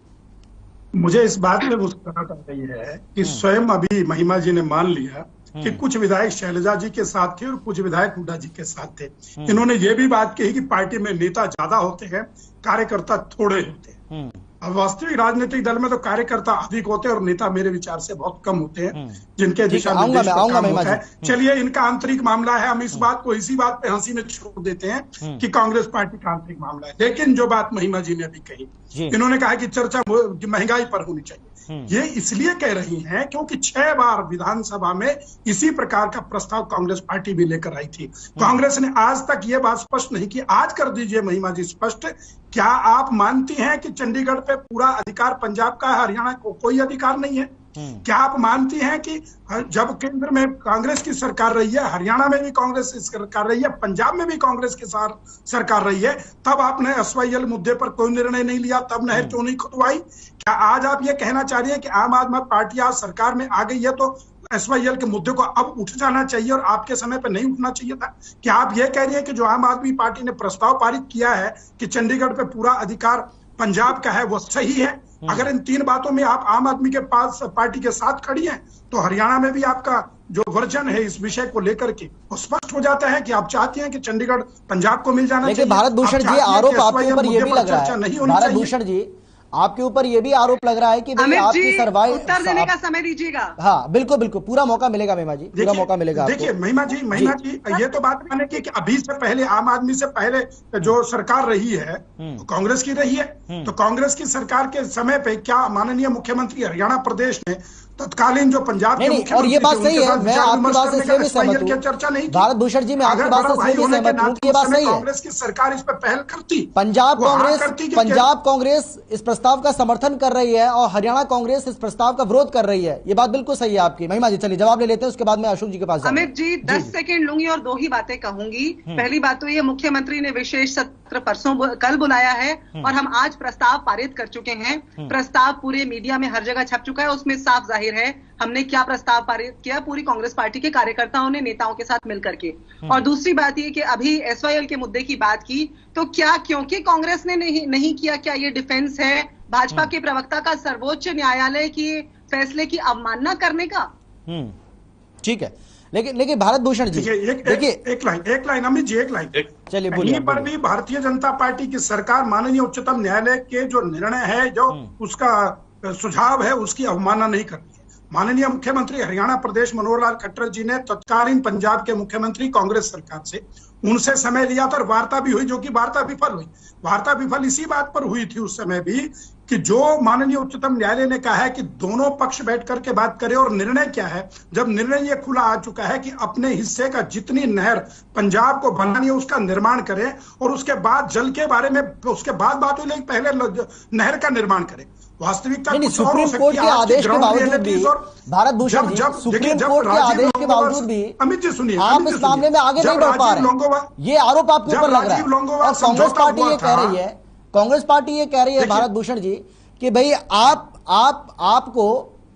E: मुझे इस बात में मुस्कुराहट आ रही है कि स्वयं अभी महिमा जी ने मान लिया कि कुछ विधायक शैलजा जी के साथ थे और कुछ विधायक हुड्डा जी के साथ थे। इन्होंने ये भी बात कही कि पार्टी में नेता ज्यादा होते हैं, कार्यकर्ता थोड़े होते हैं। अब वास्तविक राजनीतिक दल में तो कार्यकर्ता अधिक होते हैं और नेता मेरे विचार से बहुत कम होते हैं, जिनके दिशा निर्देश पर काम होता है। चलिए, इनका आंतरिक मामला है, हम इस बात को इसी बात पे हंसी में छोड़ देते हैं कि कांग्रेस पार्टी का आंतरिक मामला है। लेकिन जो बात महिमा जी ने अभी कही, इन्होंने कहा कि चर्चा महंगाई पर होनी चाहिए, ये इसलिए कह रही हैं क्योंकि 6 बार विधानसभा में इसी प्रकार का प्रस्ताव कांग्रेस पार्टी भी लेकर आई थी। कांग्रेस ने आज तक ये बात स्पष्ट नहीं की। आज कर दीजिए महिमा जी स्पष्ट, क्या आप मानती हैं कि चंडीगढ़ पे पूरा अधिकार पंजाब का है, हरियाणा को कोई अधिकार नहीं है? क्या आप मानती हैं कि जब केंद्र में कांग्रेस की सरकार रही है, हरियाणा में भी कांग्रेस की सरकार रही है, पंजाब में भी कांग्रेस की सरकार रही है, तब आपने एसवाईएल मुद्दे पर कोई निर्णय नहीं लिया, तब नहर क्यों नहीं खुदवाई? क्या आज आप ये कहना चाह रही है कि आम आदमी पार्टी आज सरकार में आ गई है तो एसवाईएल के मुद्दे को अब उठ जाना चाहिए और आपके समय पर नहीं उठना चाहिए था? क्या आप ये कह रही है कि जो आम आदमी पार्टी ने प्रस्ताव पारित किया है कि चंडीगढ़ पे पूरा अधिकार पंजाब का है, वो सही है? अगर इन 3 बातों में आप आम आदमी के पास पार्टी के साथ खड़ी हैं, तो हरियाणा में भी आपका जो वर्जन है इस विषय को लेकर के वो स्पष्ट स्पष्ट हो जाता है कि आप चाहते हैं कि चंडीगढ़ पंजाब को मिल जाना चाहिए।
A: लेकिन भारत भूषण जी, आरोप आपके ऊपर ये भी लग रहा है, भारत भूषण जी आपके ऊपर ये भी आरोप लग रहा है कि भाई आपकी सर्वाइव
F: उत्तर देने का समय दीजिएगा।
A: हाँ बिल्कुल बिल्कुल, पूरा मौका मिलेगा महिमा जी, पूरा मौका मिलेगा।
E: देखिए महिमा जी ये तो बात माने कि अभी से पहले, आम आदमी से पहले जो सरकार रही है कांग्रेस की रही है, तो कांग्रेस की सरकार के समय पे क्या माननीय मुख्यमंत्री हरियाणा प्रदेश ने तत्कालीन जो पंजाब के मुख्यमंत्री,
A: और ये बात सही है, मैं आपकी बात से इसलिए भी सहमत हूं,
E: चर्चा नहीं की।
A: भारत भूषण जी मैं आपकी बात से इसलिए भी सहमत हूं कि ये बात सही है,
E: कांग्रेस की सरकार इस पर पहल करती,
A: पंजाब कांग्रेस इस प्रस्ताव का समर्थन कर रही है और हरियाणा कांग्रेस इस प्रस्ताव का विरोध कर रही है। ये बात बिल्कुल सही है आपकी। महिमा जी चलिए जवाब ले लेते हैं, उसके बाद मैं अशोक जी के पास जाऊंगा।
F: अमित जी 10 सेकंड लूंगी और 2 ही बातें कहूंगी। पहली बात तो ये, मुख्यमंत्री ने विशेष सत्र कल बुलाया है और हम आज प्रस्ताव पारित कर चुके हैं। प्रस्ताव पूरे मीडिया में हर जगह छप चुका है, उसमें साफ जाहिर है हमने क्या प्रस्ताव पारित किया, पूरी कांग्रेस पार्टी के कार्यकर्ताओं ने नेताओं के साथ मिलकर के। और दूसरी बात ये कि अभी एसवाईएल के मुद्दे की बात की, तो क्या क्योंकि कांग्रेस ने नहीं किया, क्या ये डिफेंस है भाजपा के प्रवक्ता का सर्वोच्च न्यायालय के फैसले की अवमानना करने का?
A: ठीक है, लेकिन भारत भूषण जी
E: देखिए एक लाइन अमित जी, एक लाइन
A: चलिए बोलिए।
E: पर भी भारतीय जनता पार्टी की सरकार माननीय उच्चतम न्यायालय के जो निर्णय है, जो उसका सुझाव है, उसकी अवमानना नहीं करती है। माननीय मुख्यमंत्री हरियाणा प्रदेश मनोहर लाल खट्टर जी ने तत्कालीन पंजाब के मुख्यमंत्री कांग्रेस सरकार से उनसे समय लिया था और वार्ता भी हुई, जो कि वार्ता विफल हुई। वार्ता विफल इसी बात पर हुई थी उस समय भी कि जो माननीय उच्चतम न्यायालय ने कहा है कि दोनों पक्ष बैठ करके बात करें, और निर्णय क्या है, जब निर्णय ये खुला आ चुका है कि अपने हिस्से का जितनी नहर पंजाब को बनानी है उसका निर्माण करें, और उसके बाद जल के बारे में उसके बाद बात हुई, लेकिन पहले नहर का निर्माण करें। वास्तविकता
A: सुप्रीम कोर्ट के आदेश के बावजूद भी भारत भूषण जी, सुप्रीम कोर्ट के आदेश के बावजूद भी
E: अमित जी सुनिए,
A: आप इस मामले में आगे नहीं बढ़ पा रहे, ये आरोप आपके ऊपर लग रहा है। और कांग्रेस पार्टी ये कह रही है, कांग्रेस पार्टी ये कह रही है भारत भूषण जी कि भाई आपको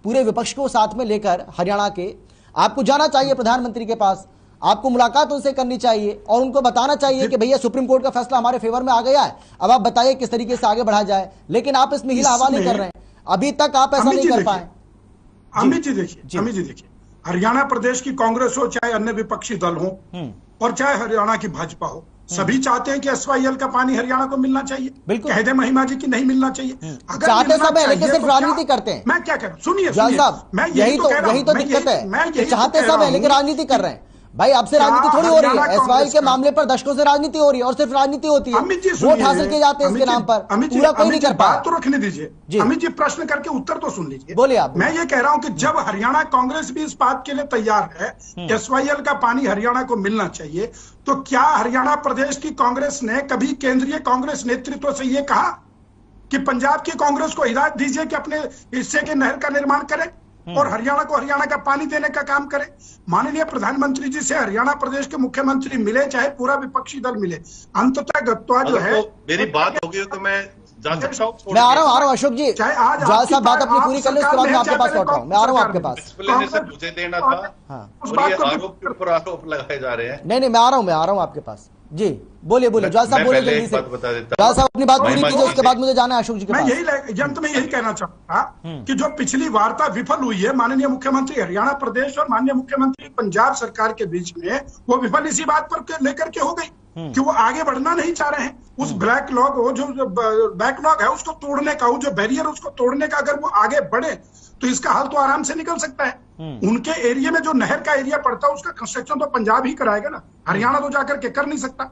A: पूरे विपक्ष को साथ में लेकर हरियाणा के आपको जाना चाहिए प्रधानमंत्री के पास, आपको मुलाकात उनसे करनी चाहिए और उनको बताना चाहिए कि भैया सुप्रीम कोर्ट का फैसला हमारे फेवर में आ गया है, अब आप बताइए किस तरीके से आगे बढ़ा जाए। लेकिन आप इसमें हिला हवा नहीं कर रहे हैं, अभी तक आप ऐसा नहीं कर पाए।
E: अमित जी देखिए, हरियाणा प्रदेश की कांग्रेस हो, चाहे अन्य विपक्षी दल हो, और चाहे हरियाणा की भाजपा हो, सभी चाहते हैं कि एसवाईएल का पानी हरियाणा को मिलना चाहिए। बिल्कुल कह दे महिमा जी की नहीं मिलना चाहिए।
A: अगर चाहते सब है लेकिन सिर्फ राजनीति करते हैं।
E: मैं क्या कह रहा हूं, सुनिए
A: साहब, मैं यही तो दिक्कत है, चाहते सब है लेकिन राजनीति कर रहे हैं। भाई आपसे राजनीति थोड़ी हो रही है, एसवाईएल के मामले पर दशकों से राजनीति हो रही है और सिर्फ राजनीति होती है, वोट हासिल किए जाते हैं इसके नाम पर, पूरा कोई नहीं कर पाया।
E: बात तो रखने दीजिए अमित जी, प्रश्न करके उत्तर तो सुन लीजिए।
A: बोलिए आप।
E: मैं ये कह रहा हूं कि जब हरियाणा कांग्रेस भी इस बात के लिए तैयार है एसवाईएल का पानी हरियाणा को मिलना चाहिए, तो क्या हरियाणा प्रदेश की कांग्रेस ने कभी केंद्रीय कांग्रेस नेतृत्व से यह कहा कि पंजाब की कांग्रेस को हिदायत दीजिए कि अपने हिस्से के नहर का निर्माण करें और हरियाणा को हरियाणा का पानी देने का काम करें? माननीय प्रधानमंत्री जी से हरियाणा प्रदेश के मुख्यमंत्री मिले, चाहे पूरा विपक्षी दल मिले, अंततः गत्वा जो है,
G: मेरी बात होगी तो मैं जा सकता हूं।
A: मैं आ रहा हूं अशोक जी,
E: चाहे आज
A: साहब बात अपनी पूरी कर ले, उसके बाद मैं आपके पास लौट रहा हूं। मैं आ रहा हूं आपके पास।
G: एक्सप्लेनेशन मुझे देना था और ये आरोप के ऊपर आरोप लगाए जा रहे हैं।
A: नहीं मैं आ रहा हूं आपके पास। जी बोलिए जॉय साहब, बोलिए जल्दी से। जॉय साहब अपनी बात पूरी कीजिए, उसके बाद मुझे जाना है अशोक जी के पास।
E: मैं अंत में यही कहना चाहूंगा कि जो पिछली वार्ता विफल हुई है माननीय मुख्यमंत्री हरियाणा प्रदेश और माननीय मुख्यमंत्री पंजाब सरकार के बीच में, वो विफल इसी बात पर लेकर के हो गई कि वो आगे बढ़ना नहीं चाह रहे हैं। उस जो बैकलॉग है उसको तोड़ने का, जो बैरियर उसको तोड़ने का, अगर वो आगे बढ़े तो इसका हल तो आराम से निकल सकता है। उनके एरिया में जो नहर का एरिया पड़ता है उसका कंस्ट्रक्शन तो पंजाब ही कराएगा ना, हरियाणा तो जाकर के कर नहीं सकता।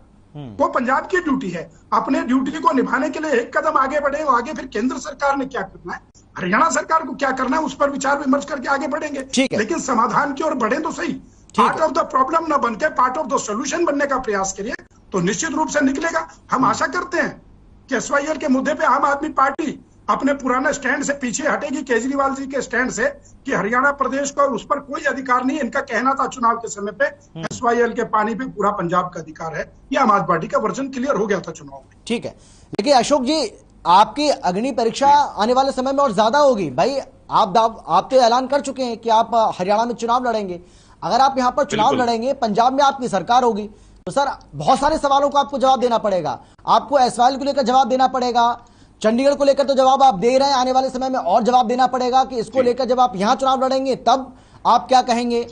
E: वो पंजाब की ड्यूटी है, अपने ड्यूटी को निभाने के लिए एक कदम आगे बढ़े, आगे फिर केंद्र सरकार ने क्या करना है, हरियाणा सरकार को क्या करना है, उस पर विचार विमर्श करके आगे बढ़ेंगे। लेकिन समाधान की ओर बढ़े तो सही, पार्ट ऑफ द प्रॉब्लम न बनकर पार्ट ऑफ द सोल्यूशन बनने का प्रयास करिए तो निश्चित रूप से निकलेगा। हम आशा करते हैं कि एसवाईएल के मुद्दे पे आम आदमी पार्टी अपने पुराने स्टैंड से पीछे हटेगी, केजरीवाल जी के स्टैंड से, कि हरियाणा प्रदेश को उस पर कोई अधिकार नहीं। इनका कहना था चुनाव के समय पे एसवाईएल के पानी पे पूरा पंजाब का अधिकार है, ये आम आदमी पार्टी का वर्जन क्लियर हो गया था चुनाव में।
A: ठीक है, लेकिन अशोक जी आपकी अग्नि परीक्षा आने वाले समय में और ज्यादा होगी। भाई आप तो ऐलान कर चुके हैं कि आप हरियाणा में चुनाव लड़ेंगे। अगर आप यहाँ पर चुनाव लड़ेंगे, पंजाब में आपकी सरकार होगी, तो सर बहुत सारे सवालों को आपको जवाब देना पड़ेगा। आपको एसवाईएल को लेकर जवाब देना पड़ेगा, चंडीगढ़ को लेकर तो जवाब आप दे रहे हैं, आने वाले समय में और जवाब देना पड़ेगा कि इसको लेकर जब आप यहां चुनाव लड़ेंगे तब आप क्या कहेंगे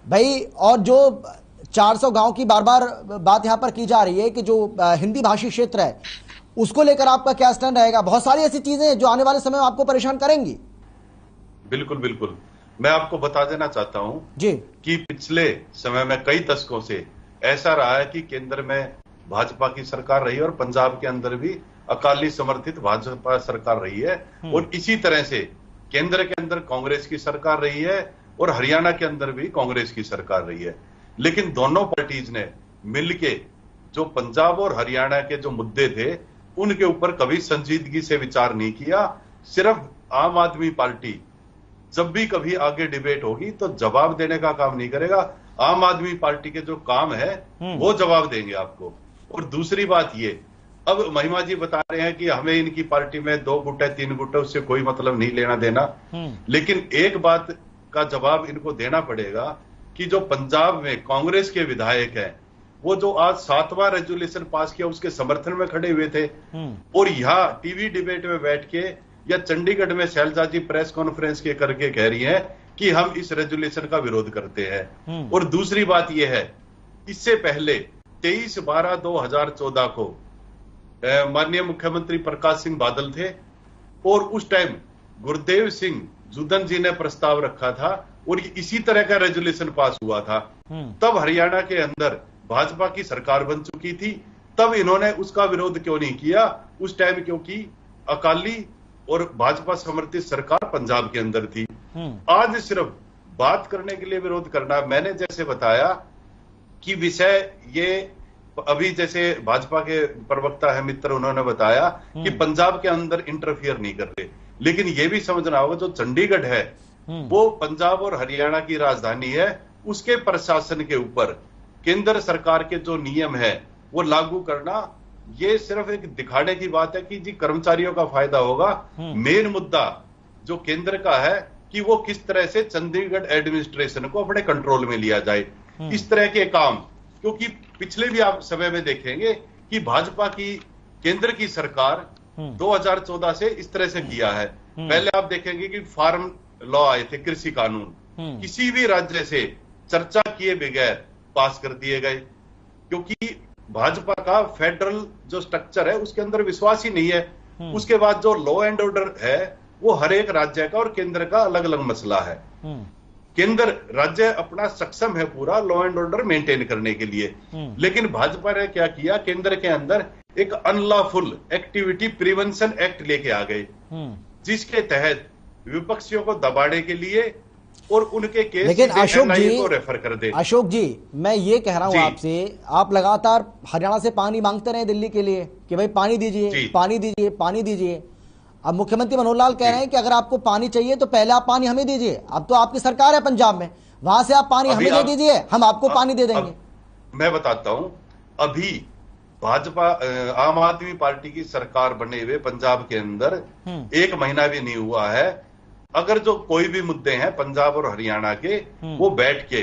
A: भाई। और जो 400 गांव की बार बार बात यहां पर की जा रही है कि जो हिंदी भाषी क्षेत्र है उसको लेकर आपका क्या स्टैंड रहेगा? बहुत सारी ऐसी चीजें हैं जो आने वाले समय में आपको परेशान करेंगी।
D: बिल्कुल बिल्कुल, मैं आपको बता देना चाहता हूं
A: जी
D: कि पिछले समय में कई दशकों से ऐसा रहा है कि केंद्र में भाजपा की सरकार रही है और पंजाब के अंदर भी अकाली समर्थित भाजपा सरकार रही है, और इसी तरह से केंद्र के अंदर कांग्रेस की सरकार रही है और हरियाणा के अंदर भी कांग्रेस की सरकार रही है। लेकिन दोनों पार्टीज ने मिलके जो पंजाब और हरियाणा के जो मुद्दे थे उनके ऊपर कभी संजीदगी से विचार नहीं किया। सिर्फ आम आदमी पार्टी जब भी कभी आगे डिबेट होगी तो जवाब देने का काम नहीं करेगा। आम आदमी पार्टी के जो काम है वो जवाब देंगे आपको। और दूसरी बात ये, अब महिमा जी बता रहे हैं कि हमें इनकी पार्टी में 2 गुट है 3 गुट है, उससे कोई मतलब नहीं लेना देना। लेकिन एक बात का जवाब इनको देना पड़ेगा कि जो पंजाब में कांग्रेस के विधायक हैं वो जो आज 7वां रेजोल्यूशन पास किया उसके समर्थन में खड़े हुए थे, और यहाँ टीवी डिबेट में बैठ के या चंडीगढ़ में शैलजा जी प्रेस कॉन्फ्रेंस के करके कह रही हैं कि हम इस रेजोल्यूशन का विरोध करते हैं। और दूसरी बात यह है, इससे पहले 23/12/2014 को माननीय मुख्यमंत्री प्रकाश सिंह बादल थे और उस टाइम गुरदेव सिंह जुदन जी ने प्रस्ताव रखा था और इसी तरह का रेजोल्यूशन पास हुआ था। तब हरियाणा के अंदर भाजपा की सरकार बन चुकी थी, तब इन्होंने उसका विरोध क्यों नहीं किया उस टाइम? क्योंकि अकाली और भाजपा समर्थित सरकार पंजाब के अंदर थी। आज सिर्फ बात करने के लिए विरोध करना, मैंने जैसे बताया कि विषय ये अभी जैसे भाजपा के प्रवक्ता है मित्र, उन्होंने बताया कि पंजाब के अंदर इंटरफियर नहीं कर रहे, लेकिन ये भी समझना होगा जो चंडीगढ़ है वो पंजाब और हरियाणा की राजधानी है, उसके प्रशासन के ऊपर केंद्र सरकार के जो नियम है वो लागू करना, ये सिर्फ एक दिखाने की बात है कि जी कर्मचारियों का फायदा होगा। मेन मुद्दा जो केंद्र का है कि वो किस तरह से चंडीगढ़ एडमिनिस्ट्रेशन को अपने कंट्रोल में लिया जाए, इस तरह के काम। क्योंकि पिछले भी आप समय में देखेंगे कि भाजपा की केंद्र की सरकार 2014 से इस तरह से किया है। पहले आप देखेंगे कि फार्म लॉ आए थे, कृषि कानून, किसी भी राज्य से चर्चा किए बगैर पास कर दिए गए, क्योंकि भाजपा का फेडरल जो स्ट्रक्चर है उसके अंदर विश्वास ही नहीं है। उसके बाद जो लॉ एंड ऑर्डर है वो हर एक राज्य का और केंद्र का अलग अलग मसला है। केंद्र राज्य अपना सक्षम है पूरा लॉ एंड ऑर्डर मेंटेन करने के लिए, लेकिन भाजपा ने क्या किया, केंद्र के अंदर एक अनलॉफुल एक्टिविटी प्रिवेंशन एक्ट लेके आ गए, जिसके तहत विपक्षियों को दबाने के लिए और उनके केस
A: लेकिन अशोक जी
D: को रेफर कर दे।
A: अशोक जी, मैं ये कह रहा हूं आपसे, आप लगातार हरियाणा से पानी मांगते रहे दिल्ली के लिए कि भाई पानी दीजिए, पानी दीजिए, पानी दीजिए। अब मुख्यमंत्री मनोहर लाल कह रहे हैं कि अगर आपको पानी चाहिए तो पहले आप पानी हमें दीजिए। अब तो आपकी सरकार है पंजाब में, वहां से आप पानी हमें दे दीजिए, हम आपको पानी दे देंगे।
D: मैं बताता हूं, अभी भाजपा आम आदमी पार्टी की सरकार बने हुए पंजाब के अंदर 1 महीना भी नहीं हुआ है। अगर जो कोई भी मुद्दे हैं पंजाब और हरियाणा के, वो बैठ के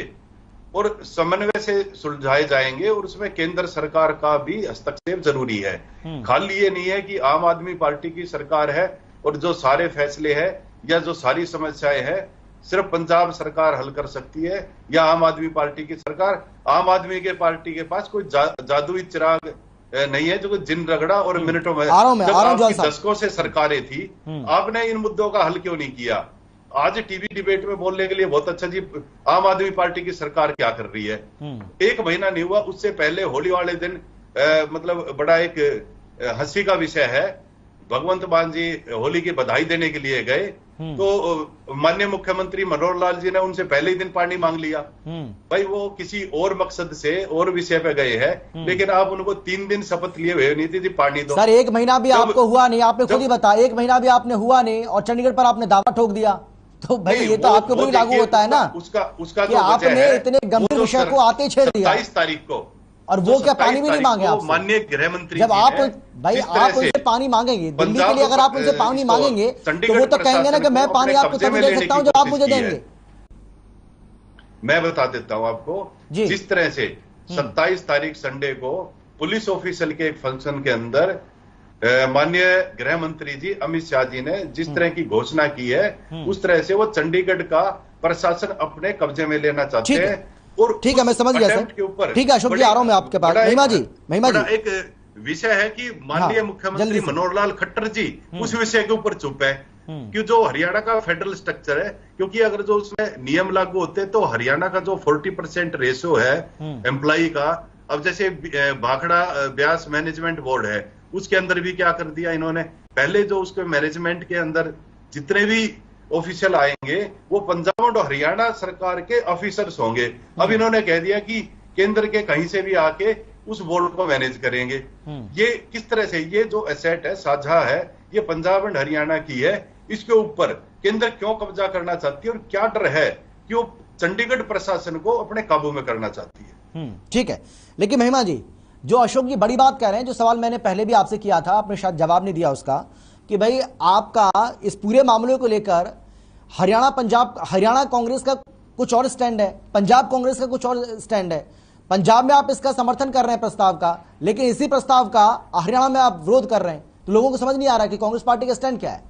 D: और समन्वय से सुलझाए जाएंगे और उसमें केंद्र सरकार का भी हस्तक्षेप जरूरी है। खाली ये नहीं है कि आम आदमी पार्टी की सरकार है और जो सारे फैसले हैं या जो सारी समस्याएं हैं सिर्फ पंजाब सरकार हल कर सकती है या आम आदमी पार्टी की सरकार। आम आदमी के पार्टी के पास कोई जादुई चिराग नहीं है जो जिन रगड़ा और मिनटों में। जब आपकी दशकों से सरकारें थी, आपने इन मुद्दों का हल क्यों नहीं किया? आज टीवी डिबेट में बोलने के लिए बहुत अच्छा जी आम आदमी पार्टी की सरकार क्या कर रही है। 1 महीना नहीं हुआ, उससे पहले होली वाले दिन मतलब बड़ा एक हंसी का विषय है, भगवंत मान जी होली की बधाई देने के लिए गए तो माननीय मुख्यमंत्री मनोहर लाल जी ने उनसे पहले ही दिन पानी मांग लिया। भाई वो किसी और मकसद से और विषय पे गए हैं, लेकिन आप उनको 3 दिन शपथ लिए हुए नहीं थे जी पानी दो।
A: सर 1 महीना भी आपको हुआ नहीं, आपने खुद ही बताया 1 महीना भी आपने हुआ नहीं और चंडीगढ़ पर आपने दावा ठोक दिया। तो भाई ये तो आपके ऊपर ही लागू होता है ना,
D: उसका
A: कि आपने इतने गंभीर विषय को आते छेड़ दिया
D: 27 तारीख को,
A: और वो क्या पानी भी नहीं मांगे आपसे?
D: माननीय गृह मंत्री
A: जब आप भाई आप उनसे पानी मांगेंगे दिल्ली के लिए, अगर आप उनसे पानी मांगेंगे तो वो तो कहेंगे ना कि मैं पानी आपको तभी दे सकता हूं जब आप मुझे देंगे।
D: मैं बता देता हूं आपको, जिस तरह से 27 तारीख संडे को पुलिस ऑफिसर के एक फंक्शन के अंदर माननीय गृह मंत्री जी अमित शाह जी ने जिस तरह की घोषणा की है, उस तरह से वो चंडीगढ़ का प्रशासन अपने कब्जे में लेना चाहते हैं। और
A: ठीक है, मैं समझ गया सर
D: के ऊपर।
A: ठीक है अशोक जी, आ रहा हूं मैं आपके पास। महिमा जी
D: एक विषय है कि माननीय मुख्यमंत्री मनोहर लाल खट्टर जी उस विषय के ऊपर चुप है कि जो हरियाणा का फेडरल स्ट्रक्चर है, क्योंकि अगर जो उसमें नियम लागू होते तो हरियाणा का जो 40% रेशो है एम्प्लॉई का, अब जैसे भाखड़ा ब्यास मैनेजमेंट बोर्ड है उसके अंदर भी क्या कर दिया इन्होंने, पहले जो उसके मैनेजमेंट के अंदर जितने भी ऑफिशियल आएंगे वो पंजाब और हरियाणा सरकार के ऑफिसर्स होंगे। अब इन्होंने कह दिया कि केंद्र के कहीं से भी आके उस बोर्ड को मैनेज करेंगे। ये किस तरह से, ये जो एसेट है साझा है, ये पंजाब एंड हरियाणा की है, इसके ऊपर केंद्र क्यों कब्जा करना चाहती है और क्या डर है कि वो चंडीगढ़ प्रशासन को अपने काबू में करना चाहती है।
A: ठीक है, लेकिन महिमा जी जो अशोक जी बड़ी बात कह रहे हैं, जो सवाल मैंने पहले भी आपसे किया था, आपने शायद जवाब नहीं दिया उसका, कि भाई आपका इस पूरे मामले को लेकर हरियाणा कांग्रेस का कुछ और स्टैंड है, पंजाब कांग्रेस का कुछ और स्टैंड है। पंजाब में आप इसका समर्थन कर रहे हैं प्रस्ताव का, लेकिन इसी प्रस्ताव का हरियाणा में आप विरोध कर रहे हैं, तो लोगों को समझ नहीं आ रहा कि कांग्रेस पार्टी का स्टैंड क्या है।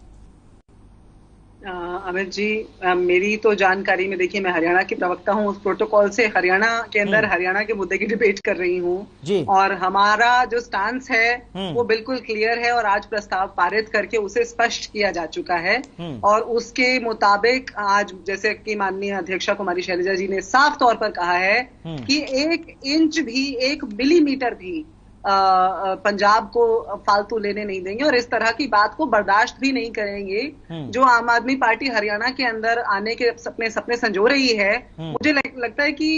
F: अमित जी, मेरी तो जानकारी में देखिए मैं हरियाणा की प्रवक्ता हूं, उस प्रोटोकॉल से हरियाणा के अंदर हरियाणा के मुद्दे की डिबेट कर रही हूं और हमारा जो स्टांस है वो बिल्कुल क्लियर है और आज प्रस्ताव पारित करके उसे स्पष्ट किया जा चुका है और उसके मुताबिक आज जैसे कि माननीय अध्यक्षा कुमारी शैलजा जी ने साफ तौर पर कहा है कि 1 इंच भी 1 मिलीमीटर भी पंजाब को फालतू लेने नहीं देंगे और इस तरह की बात को बर्दाश्त भी नहीं करेंगे। जो आम आदमी पार्टी हरियाणा के अंदर आने के सपने संजो रही है, मुझे लगता है कि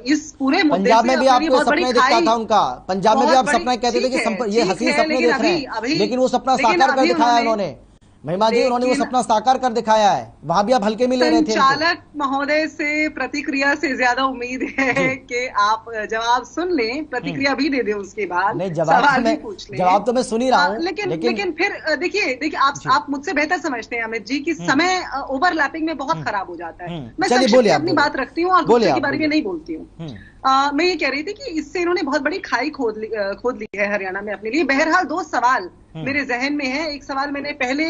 F: इस पूरे मुद्दे
A: पंजाब में भी आपको सपने दिखता था उनका, पंजाब में भी आप सपना कहते थे कि ये हसीन सपने देख रहे हैं, लेकिन वो सपना साकार कर दिखाया उन्होंने। महिमा जी, उन्होंने वो सपना साकार कर दिखाया है, वहां भी आप हल्के में ले रहे थे।
F: संचालक महोदय से प्रतिक्रिया से ज्यादा उम्मीद है कि आप जवाब सुन लें, प्रतिक्रिया भी दे दें उसके बाद।
A: नहीं, जवाब तो मैं सुन ही रहा हूं,
F: लेकिन फिर देखिए आप मुझसे बेहतर समझते हैं अमित जी कि समय ओवरलैपिंग में बहुत खराब हो जाता है। मैं अपनी बात रखती हूँ और दूसरे के बारे में नहीं बोलती हूँ। मैं ये कह रही थी कि इससे इन्होंने बहुत बड़ी खाई खोद ली है हरियाणा में अपने लिए। बहरहाल 2 सवाल मेरे जहन में है। एक सवाल मैंने पहले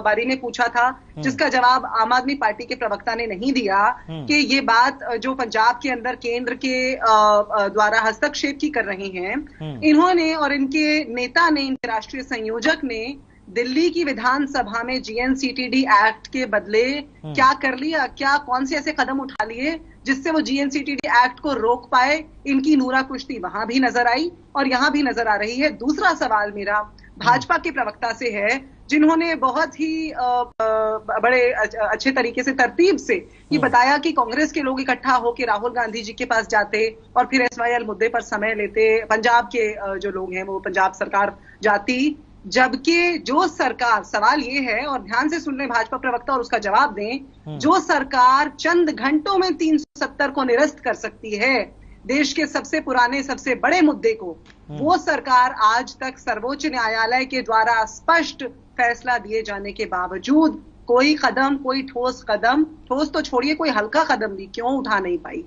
F: बारी में पूछा था जिसका जवाब आम आदमी पार्टी के प्रवक्ता ने नहीं दिया कि ये बात जो पंजाब के अंदर केंद्र के द्वारा हस्तक्षेप की कर रहे हैं, इन्होंने और इनके नेता ने, इनके राष्ट्रीय संयोजक ने दिल्ली की विधानसभा में GNCTD एक्ट के बदले क्या कर लिया, कौन से ऐसे कदम उठा लिए जिससे वो GNCTD एक्ट को रोक पाए। इनकी नूरा कुश्ती वहां भी नजर आई और यहां भी नजर आ रही है। दूसरा सवाल मेरा भाजपा के प्रवक्ता से है, जिन्होंने बहुत ही बड़े अच्छे तरीके से तरतीब से ये बताया कि कांग्रेस के लोग इकट्ठा होकर राहुल गांधी जी के पास जाते और फिर SYL मुद्दे पर समय लेते, पंजाब के जो लोग हैं वो पंजाब सरकार जाती, जबकि जो सरकार, सवाल ये है और ध्यान से सुन लें भाजपा प्रवक्ता और उसका जवाब दें, जो सरकार चंद घंटों में 370 को निरस्त कर सकती है, देश के सबसे पुराने सबसे बड़े मुद्दे को, वो सरकार आज तक सर्वोच्च न्यायालय के द्वारा स्पष्ट फैसला दिए जाने के बावजूद कोई कदम, कोई ठोस कदम, ठोस तो छोड़िए कोई हल्का कदम भी क्यों उठा नहीं पाई।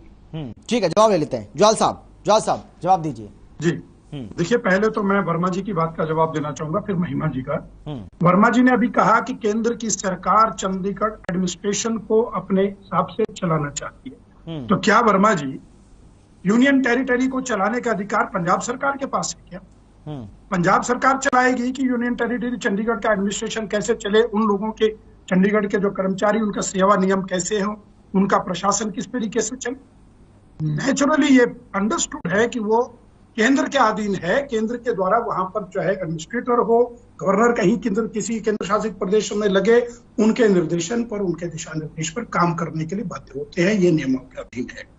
A: ठीक है, जवाब ले लेते हैं। ज्वाल साहब जवाब दीजिए।
E: जी देखिए, पहले तो मैं वर्मा जी की बात का जवाब देना चाहूंगा, फिर महिमा जी का। वर्मा जी ने अभी कहा कि केंद्र की सरकार चंडीगढ़ एडमिनिस्ट्रेशन को अपने हिसाब से चलाना चाहती है, तो क्या वर्मा जी यूनियन टेरिटरी को चलाने का अधिकार पंजाब सरकार के पास है क्या? पंजाब सरकार चलाएगी कि यूनियन टेरिटरी चंडीगढ़ का एडमिनिस्ट्रेशन कैसे चले, उन लोगों के चंडीगढ़ के जो कर्मचारी, उनका सेवा नियम कैसे हो, उनका प्रशासन किस तरीके से चले। नेचुरली ये अंडरस्टूड है कि वो केंद्र के अधीन है, केंद्र के द्वारा वहां पर चाहे एडमिनिस्ट्रेटर हो, गवर्नर कहीं किसी केंद्र शासित प्रदेशों में लगे, उनके निर्देशन पर, उनके दिशा निर्देश पर काम करने के लिए बाध्य होते हैं, ये नियमों के अधीन है।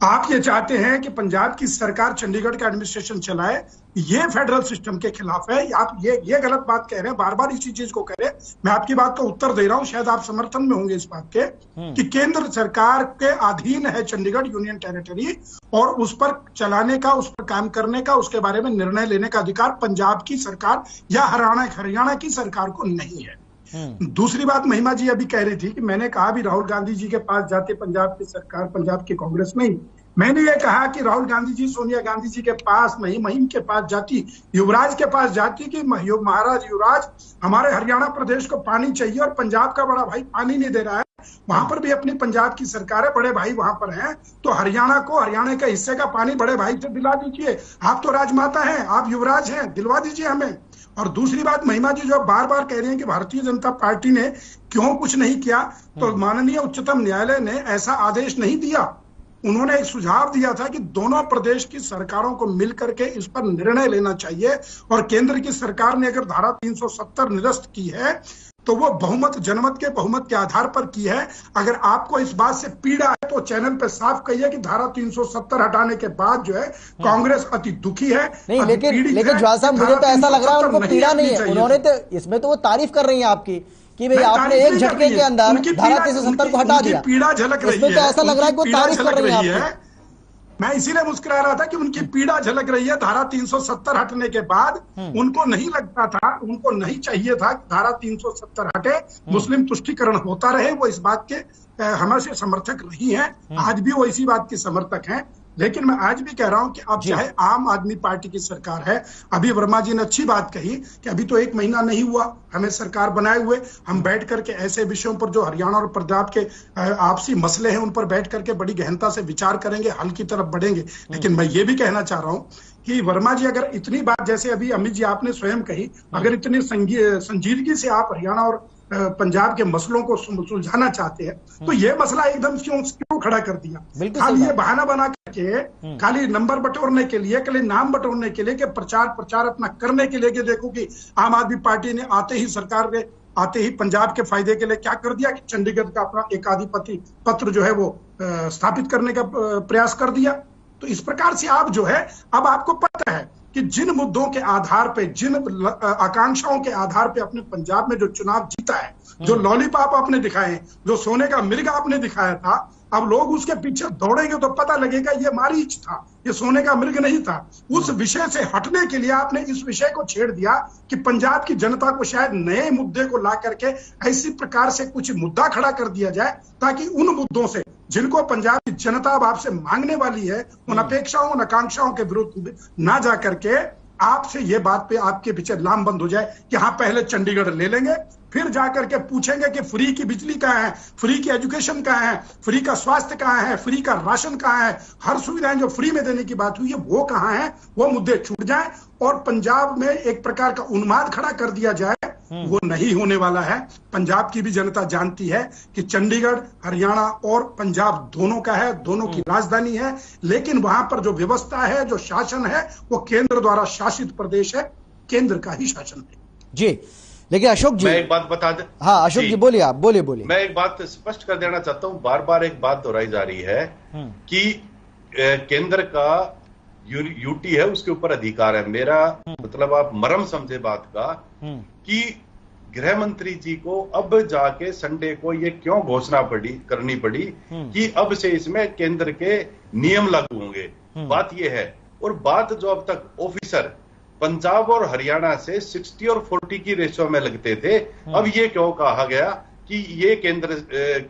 E: आप ये चाहते हैं कि पंजाब की सरकार चंडीगढ़ का एडमिनिस्ट्रेशन चलाए, ये फेडरल सिस्टम के खिलाफ है। आप ये गलत बात कह रहे हैं, बार बार इसी चीज को कह रहे हैं। मैं आपकी बात का उत्तर दे रहा हूं, शायद आप समर्थन में होंगे इस बात के कि केंद्र सरकार के अधीन है चंडीगढ़ यूनियन टेरिटरी और उस पर चलाने का, उस पर काम करने का, उसके बारे में निर्णय लेने का अधिकार पंजाब की सरकार या हरियाणा की सरकार को नहीं है। दूसरी बात महिमा जी अभी कह रही थी कि मैंने कहा भी राहुल गांधी जी के पास जाते पंजाब की सरकार, पंजाब की कांग्रेस नहीं। मैंने ये कहा कि राहुल गांधी जी सोनिया गांधी जी के पास नहीं, महिम के पास जाती, युवराज के पास जाती कि महाराज युवराज, हमारे हरियाणा प्रदेश को पानी चाहिए और पंजाब का बड़ा भाई पानी नहीं दे रहा है, वहां पर भी अपनी पंजाब की सरकार है, बड़े भाई वहां पर हैं, तो हरियाणा को हरियाणा के हिस्से का पानी बड़े भाई से दिला दीजिए। आप तो राजमाता हैं, आप युवराज हैं, दिलवा दीजिए हमें। और दूसरी बात, महिमा जी जो बार बार कह रही हैं कि भारतीय जनता पार्टी ने क्यों कुछ नहीं किया, तो माननीय उच्चतम न्यायालय ने ऐसा आदेश नहीं दिया। उन्होंने एक सुझाव दिया था कि दोनों प्रदेश की सरकारों को मिलकर के इस पर निर्णय लेना चाहिए, और केंद्र की सरकार ने अगर धारा 370 निरस्त की है तो वो जनमत के बहुमत के आधार पर की है। अगर आपको इस बात से पीड़ा है तो चैनल पे साफ कहिए कि धारा 370 हटाने के बाद जो है कांग्रेस अति दुखी है।
A: नहीं, लेकिन ज्वाला साहब, मुझे तो ऐसा लग रहा है उनको पीड़ा नहीं है। उन्होंने तो इसमें तो वो तारीफ कर रही है आपकी कि भाई आपने एक झटके के अंदर धारा 370 को हटा दिया।
E: पीड़ा झलक रही है,
A: इसमें तो ऐसा लग रहा है कि वो तारीफ कर रही है।
E: मैं इसीलिए मुस्कुरा रहा था कि उनकी पीड़ा झलक रही है। धारा 370 हटने के बाद उनको नहीं लगता था, उनको नहीं चाहिए था कि धारा 370 हटे, मुस्लिम तुष्टीकरण होता रहे। वो इस बात के हमेशा समर्थक रही हैं, आज भी वो इसी बात की समर्थक हैं। लेकिन मैं आज भी कह रहा हूं कि अब चाहे आम आदमी पार्टी की सरकार है, अभी वर्मा जी ने अच्छी बात कही कि अभी तो 1 महीना नहीं हुआ हमें सरकार बनाए हुए, हम बैठ करके ऐसे विषयों पर जो हरियाणा और पंजाब के आपसी मसले हैं उन पर बैठ करके बड़ी गहनता से विचार करेंगे, हल की तरफ बढ़ेंगे। लेकिन मैं ये भी कहना चाह रहा हूं कि वर्मा जी, अगर इतनी बात जैसे अभी अमित जी आपने स्वयं कही, अगर इतनी संजीदगी से आप हरियाणा और पंजाब के मसलों को सुलझाना चाहते हैं तो ये मसला एकदम क्यों खड़ा कर दिया? खाली ये बहाना बना करके, खाली नंबर बटोरने के लिए, खाली नाम बटोरने के लिए, कि प्रचार अपना करने के लिए, कि देखो कि आम आदमी पार्टी ने आते ही पंजाब के फायदे के लिए क्या कर दिया कि चंडीगढ़ का अपना एकाधिपति पत्र जो है वो स्थापित करने का प्रयास कर दिया। तो इस प्रकार से आप जो है, अब आपको पता है कि जिन मुद्दों के आधार पे, जिन आकांक्षाओं के आधार पे अपने पंजाब में जो चुनाव जीता है, जो लॉलीपॉप आपने दिखाए, जो सोने का मिर्ग आपने दिखाया था, अब लोग उसके पीछे दौड़ेंगे तो पता लगेगा ये मारीच था, ये सोने का मिर्ग नहीं था। उस विषय से हटने के लिए आपने इस विषय को छेड़ दिया कि पंजाब की जनता को शायद नए मुद्दे को ला करके ऐसी प्रकार से कुछ मुद्दा खड़ा कर दिया जाए ताकि उन मुद्दों से जिनको पंजाब की जनता अब आपसे मांगने वाली है, उन अपेक्षाओं, उन आकांक्षाओं के विरुद्ध ना जा करके आपसे ये बात पे आपके पीछे लाम बंद हो जाए कि हाँ पहले चंडीगढ़ ले लेंगे, फिर जाकर के पूछेंगे कि फ्री की बिजली कहाँ है, फ्री की एजुकेशन कहाँ है, फ्री का स्वास्थ्य कहाँ है, फ्री का राशन कहाँ है, हर सुविधाएं जो फ्री में देने की बात हुई है वो कहाँ है। वो मुद्दे छूट जाए और पंजाब में एक प्रकार का उन्माद खड़ा कर दिया जाए, वो नहीं होने वाला है। पंजाब की भी जनता जानती है कि चंडीगढ़ हरियाणा और पंजाब दोनों का है, दोनों की राजधानी है, लेकिन वहां पर जो व्यवस्था है, जो शासन है, वो केंद्र द्वारा शासित प्रदेश है, केंद्र का ही शासन है।
A: जी, लेकिन अशोक जी,
G: मैं एक बात बता दे।
A: हाँ अशोक जी बोलिए, आप बोलिए। मैं
G: एक बात स्पष्ट कर देना चाहता हूं, बार बार एक बात दोहराई जा रही है कि केंद्र का यूटी है, उसके ऊपर अधिकार है। मेरा मतलब आप मर्म समझे बात का कि गृह मंत्री जी को अब जाके संडे को ये क्यों घोषणा करनी पड़ी कि अब से इसमें केंद्र के नियम लागू होंगे। बात ये है, और बात जो अब तक ऑफिसर पंजाब और हरियाणा से 60 और 40 की रेशो में लगते थे, अब ये क्यों कहा गया कि ये केंद्र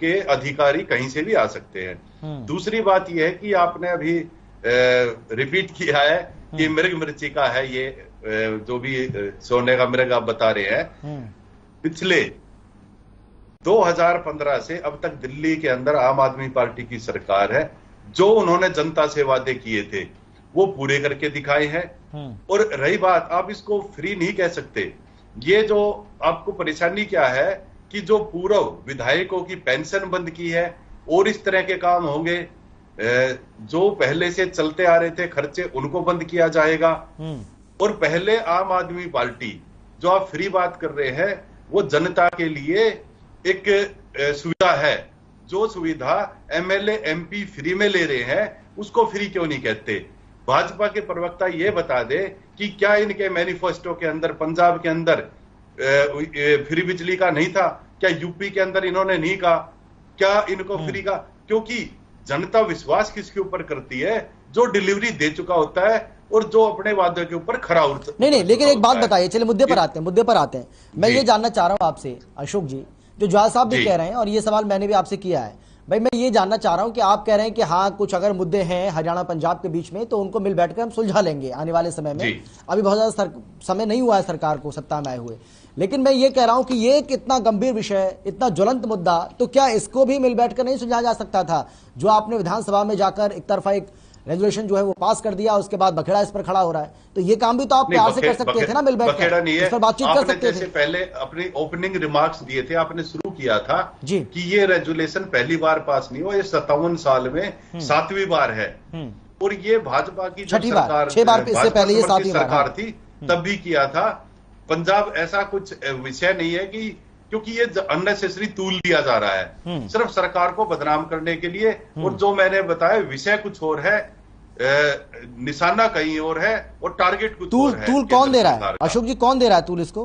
G: के अधिकारी कहीं से भी आ सकते हैं। दूसरी बात यह है कि आपने अभी रिपीट किया है कि मृग मृचिका है, ये जो भी सोने का मृग आप बता रहे हैं। पिछले 2015 से अब तक दिल्ली के अंदर आम आदमी पार्टी की सरकार है, जो उन्होंने जनता से वादे किए थे वो पूरे करके दिखाए हैं। और रही बात, आप इसको फ्री नहीं कह सकते। ये जो आपको परेशानी क्या है कि जो पूर्व विधायकों की पेंशन बंद की है और इस तरह के काम होंगे, जो पहले से चलते आ रहे थे खर्चे, उनको बंद किया जाएगा। और पहले आम आदमी पार्टी जो आप फ्री बात कर रहे हैं, वो जनता के लिए एक सुविधा है। जो सुविधा एमएलए एमपी फ्री में ले रहे हैं, उसको फ्री क्यों नहीं कहते? भाजपा के प्रवक्ता ये बता दे कि क्या इनके मैनिफेस्टो के अंदर पंजाब के अंदर फ्री बिजली का नहीं था? क्या यूपी के अंदर इन्होंने नहीं कहा? क्या इनको फ्री का? क्योंकि जनता विश्वास किसके ऊपर करती है? जो डिलीवरी दे चुका होता है और जो अपने वादे के ऊपर खरा उतरता है।
A: नहीं, लेकिन एक बात बताइए, चलिए मुद्दे पर आते हैं। मैं ये जानना चाह रहा हूं आपसे अशोक जी, जो ज्वाला साहब भी कह रहे हैं और ये सवाल मैंने भी आपसे किया है, भाई मैं ये जानना चाह रहा हूं कि आप कह रहे हैं कि हाँ कुछ अगर मुद्दे हैं हरियाणा पंजाब के बीच में तो उनको मिल बैठकर हम सुलझा लेंगे आने वाले समय में। अभी बहुत ज्यादा समय नहीं हुआ है सरकार को सत्ता में आए हुए, लेकिन मैं ये कह रहा हूं कि ये कितना गंभीर विषय, इतना ज्वलंत मुद्दा, तो क्या इसको भी मिल बैठकर नहीं सुलझाया जा सकता था? जो आपने विधानसभा में जाकर एक तरफा एक रेजोल्यूशन जो है वो पास कर दिया, उसके बाद बखेड़ा इस पर खड़ा हो रहा है, तो ये काम भी तो आप प्यार से कर सकते थे ना, मिल बैठकर इस पर बातचीत कर सकते थे।
G: पहले अपने ओपनिंग रिमार्क्स दिए थे, आपने शुरू किया था
A: जी
G: कि ये रेजोल्यूशन पहली बार पास नहीं हुआ, ये 57 साल में 7वीं बार है, और ये भाजपा की
A: छठी बार, 6 बार इससे पहले ये 7वीं
G: सरकार थी तब भी किया था। पंजाब ऐसा कुछ विषय नहीं है कि क्योंकि ये अननेसेसरी तूल दिया जा रहा है सिर्फ सरकार को बदनाम करने के लिए, और जो मैंने बताया विषय कुछ और है, निशाना कहीं और है और टारगेट कुछ और है।
A: तूल कौन दे रहा है अशोक जी, कौन दे रहा है तूल इसको?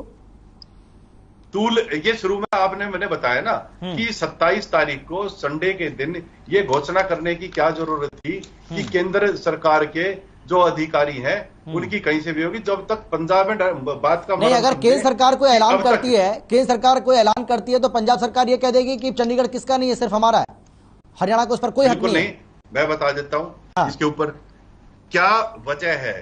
G: तूल ये शुरू में मैंने बताया ना कि 27 तारीख को संडे के दिन ये घोषणा करने की क्या जरूरत थी कि केंद्र सरकार के जो अधिकारी हैं उनकी कहीं से भी होगी, जब तक पंजाब में बात का
A: नहीं। अगर केंद्र सरकार कोई ऐलान करती है, केंद्र सरकार कोई ऐलान करती है तो पंजाब सरकार ये कह देगी कि चंडीगढ़ किसका नहीं है, सिर्फ हमारा है, हरियाणा को उस पर कोई हक नहीं है।
G: मैं बता देता हूं इसके ऊपर क्या वजह है,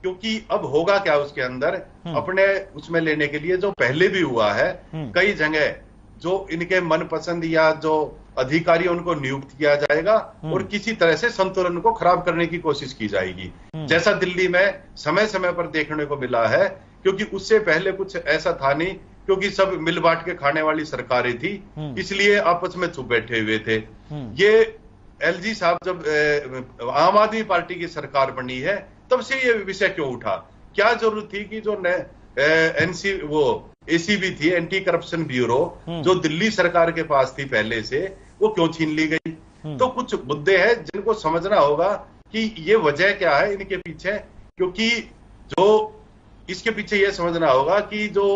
G: क्योंकि अब होगा क्या उसके अंदर अपने उसमें लेने के लिए, जो पहले भी हुआ है कई जगह, जो इनके मनपसंद या जो अधिकारी उनको नियुक्त किया जाएगा और किसी तरह से संतुलन को खराब करने की कोशिश की जाएगी, जैसा दिल्ली में समय समय पर देखने को मिला है। क्योंकि उससे पहले कुछ ऐसा था नहीं, क्योंकि सब मिल बांट के खाने वाली सरकारें थी, इसलिए आपस में चुप बैठे हुए थे। ये एलजी साहब जब आम आदमी पार्टी की सरकार बनी है तब से ये विषय क्यों उठा? क्या जरूरत थी कि जो एसीबी थी, एंटी करप्शन ब्यूरो, जो दिल्ली सरकार के पास थी पहले से, वो क्यों छीन ली गई? तो कुछ मुद्दे हैं जिनको समझना होगा कि ये वजह क्या है इनके पीछे, क्योंकि जो इसके पीछे ये समझना होगा कि जो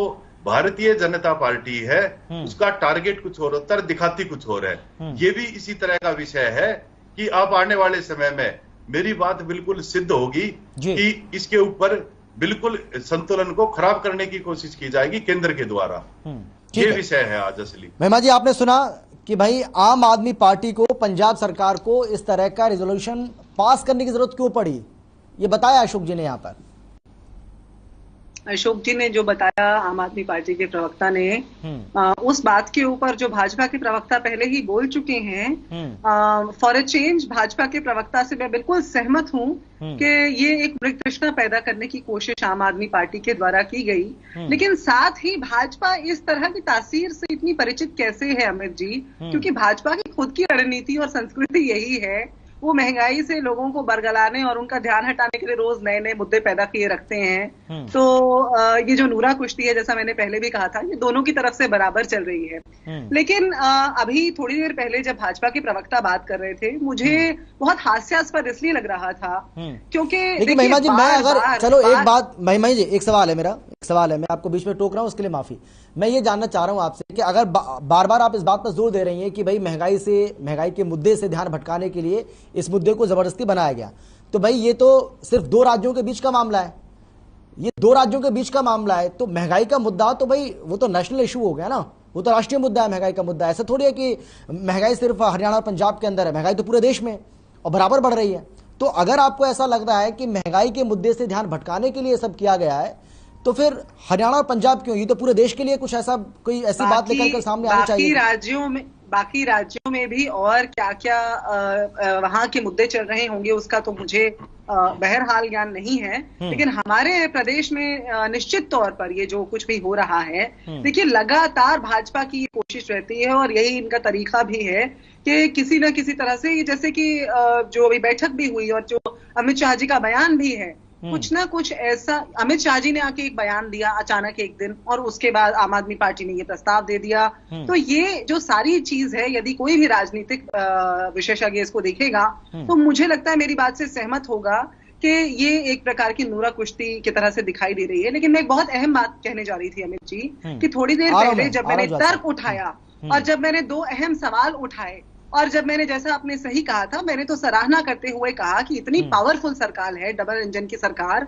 G: भारतीय जनता पार्टी है उसका टारगेट कुछ और होता है, दिखाती कुछ और है। ये भी इसी तरह का विषय है कि अब आने वाले समय में मेरी बात बिल्कुल सिद्ध होगी कि इसके ऊपर बिल्कुल संतुलन को खराब करने की कोशिश की जाएगी केंद्र के द्वारा। ये विषय है आज असली।
A: महिमा जी, आपने सुना कि भाई आम आदमी पार्टी को, पंजाब सरकार को इस तरह का रेजोल्यूशन पास करने की जरूरत क्यों पड़ी, ये बताया अशोक जी ने यहाँ पर।
F: अशोक जी ने जो बताया, आम आदमी पार्टी के प्रवक्ता ने, उस बात के ऊपर जो भाजपा के प्रवक्ता पहले ही बोल चुके हैं, फॉर ए चेंज भाजपा के प्रवक्ता से मैं बिल्कुल सहमत हूं कि ये एक मृग तृष्णा पैदा करने की कोशिश आम आदमी पार्टी के द्वारा की गई। लेकिन साथ ही भाजपा इस तरह की तासीर से इतनी परिचित कैसे है अमित जी? क्योंकि भाजपा की खुद की रणनीति और संस्कृति यही है, वो महंगाई से लोगों को बरगलाने और उनका ध्यान हटाने के लिए रोज नए नए मुद्दे पैदा किए रखते हैं। तो ये जो नूरा कुश्ती है, जैसा मैंने पहले भी कहा था, ये दोनों की तरफ से बराबर चल रही है। लेकिन अभी थोड़ी देर पहले जब भाजपा के प्रवक्ता बात कर रहे थे, मुझे बहुत हास्यास्पद इसलिए लग रहा था क्योंकि
A: महिमा जी, मैं अगर चलो एक बात, महिमा जी एक सवाल है, मेरा एक सवाल है, मैं आपको बीच में टोक रहा हूं उसके लिए माफी। मैं ये जानना चाह रहा हूं आपसे कि अगर बार बार आप इस बात पर जोर दे रही हैं कि भाई महंगाई के मुद्दे से ध्यान भटकाने के लिए इस मुद्दे को जबरदस्ती बनाया गया, तो भाई ये तो सिर्फ 2 राज्यों के बीच का मामला है, ये 2 राज्यों के बीच का मामला है, तो महंगाई का मुद्दा तो भाई वो तो नेशनल इशू हो गया ना, वो तो राष्ट्रीय मुद्दा है महंगाई का मुद्दा। ऐसा थोड़ी है कि महंगाई सिर्फ हरियाणा और पंजाब के अंदर है, महंगाई तो पूरे देश में और बराबर बढ़ रही है। तो अगर आपको ऐसा लग रहा है कि महंगाई के मुद्दे से ध्यान भटकाने के लिए सब किया गया है, तो फिर हरियाणा और पंजाब क्यों? ये तो पूरे देश के लिए कुछ ऐसा, कोई ऐसी बात निकल कर सामने आनी चाहिए।
F: बाकी राज्यों में भी और क्या क्या वहां के मुद्दे चल रहे होंगे उसका तो मुझे बहरहाल ज्ञान नहीं है, लेकिन हमारे प्रदेश में निश्चित तौर पर ये जो कुछ भी हो रहा है, देखिए लगातार भाजपा की ये कोशिश रहती है और यही इनका तरीका भी है कि किसी न किसी तरह से, जैसे कि जो अभी बैठक भी हुई और जो अमित शाह जी का बयान भी है, कुछ ना कुछ ऐसा अमित शाह जी ने आके एक बयान दिया अचानक एक दिन, और उसके बाद आम आदमी पार्टी ने ये प्रस्ताव दे दिया। तो ये जो सारी चीज है, यदि कोई भी राजनीतिक विशेषज्ञ इसको देखेगा तो मुझे लगता है, मेरी बात से सहमत होगा कि ये एक प्रकार की नूरा कुश्ती की तरह से दिखाई दे रही है। लेकिन मैं एक बहुत अहम बात कहने जा रही थी अमित जी, कि थोड़ी देर पहले जब मैंने तर्क उठाया और जब मैंने 2 अहम सवाल उठाए, और जब मैंने, जैसा आपने सही कहा था, मैंने तो सराहना करते हुए कहा कि इतनी पावरफुल सरकार है, डबल इंजन की सरकार,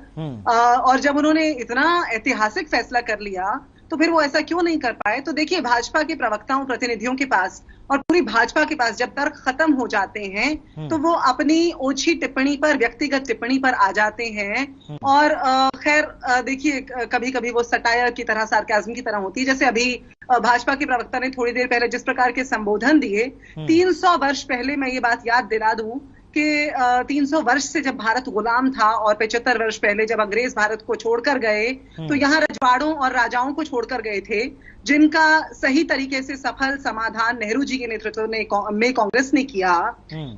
F: और जब उन्होंने इतना ऐतिहासिक फैसला कर लिया तो फिर वो ऐसा क्यों नहीं कर पाए? तो देखिए, भाजपा के प्रवक्ताओं, प्रतिनिधियों के पास और पूरी भाजपा के पास जब तर्क खत्म हो जाते हैं तो वो अपनी ओछी टिप्पणी पर, व्यक्तिगत टिप्पणी पर आ जाते हैं। और खैर देखिए, कभी कभी वो सटायर की तरह, सार्काज्म की तरह होती है। जैसे अभी भाजपा के प्रवक्ता ने थोड़ी देर पहले जिस प्रकार के संबोधन दिए, 300 वर्ष पहले, मैं ये बात याद दिला दूं कि 300 वर्ष से जब भारत गुलाम था और 75 वर्ष पहले जब अंग्रेज भारत को छोड़कर गए, तो यहाँ रजवाड़ों और राजाओं को छोड़कर गए थे, जिनका सही तरीके से सफल समाधान नेहरू जी के नेतृत्व में कांग्रेस ने किया।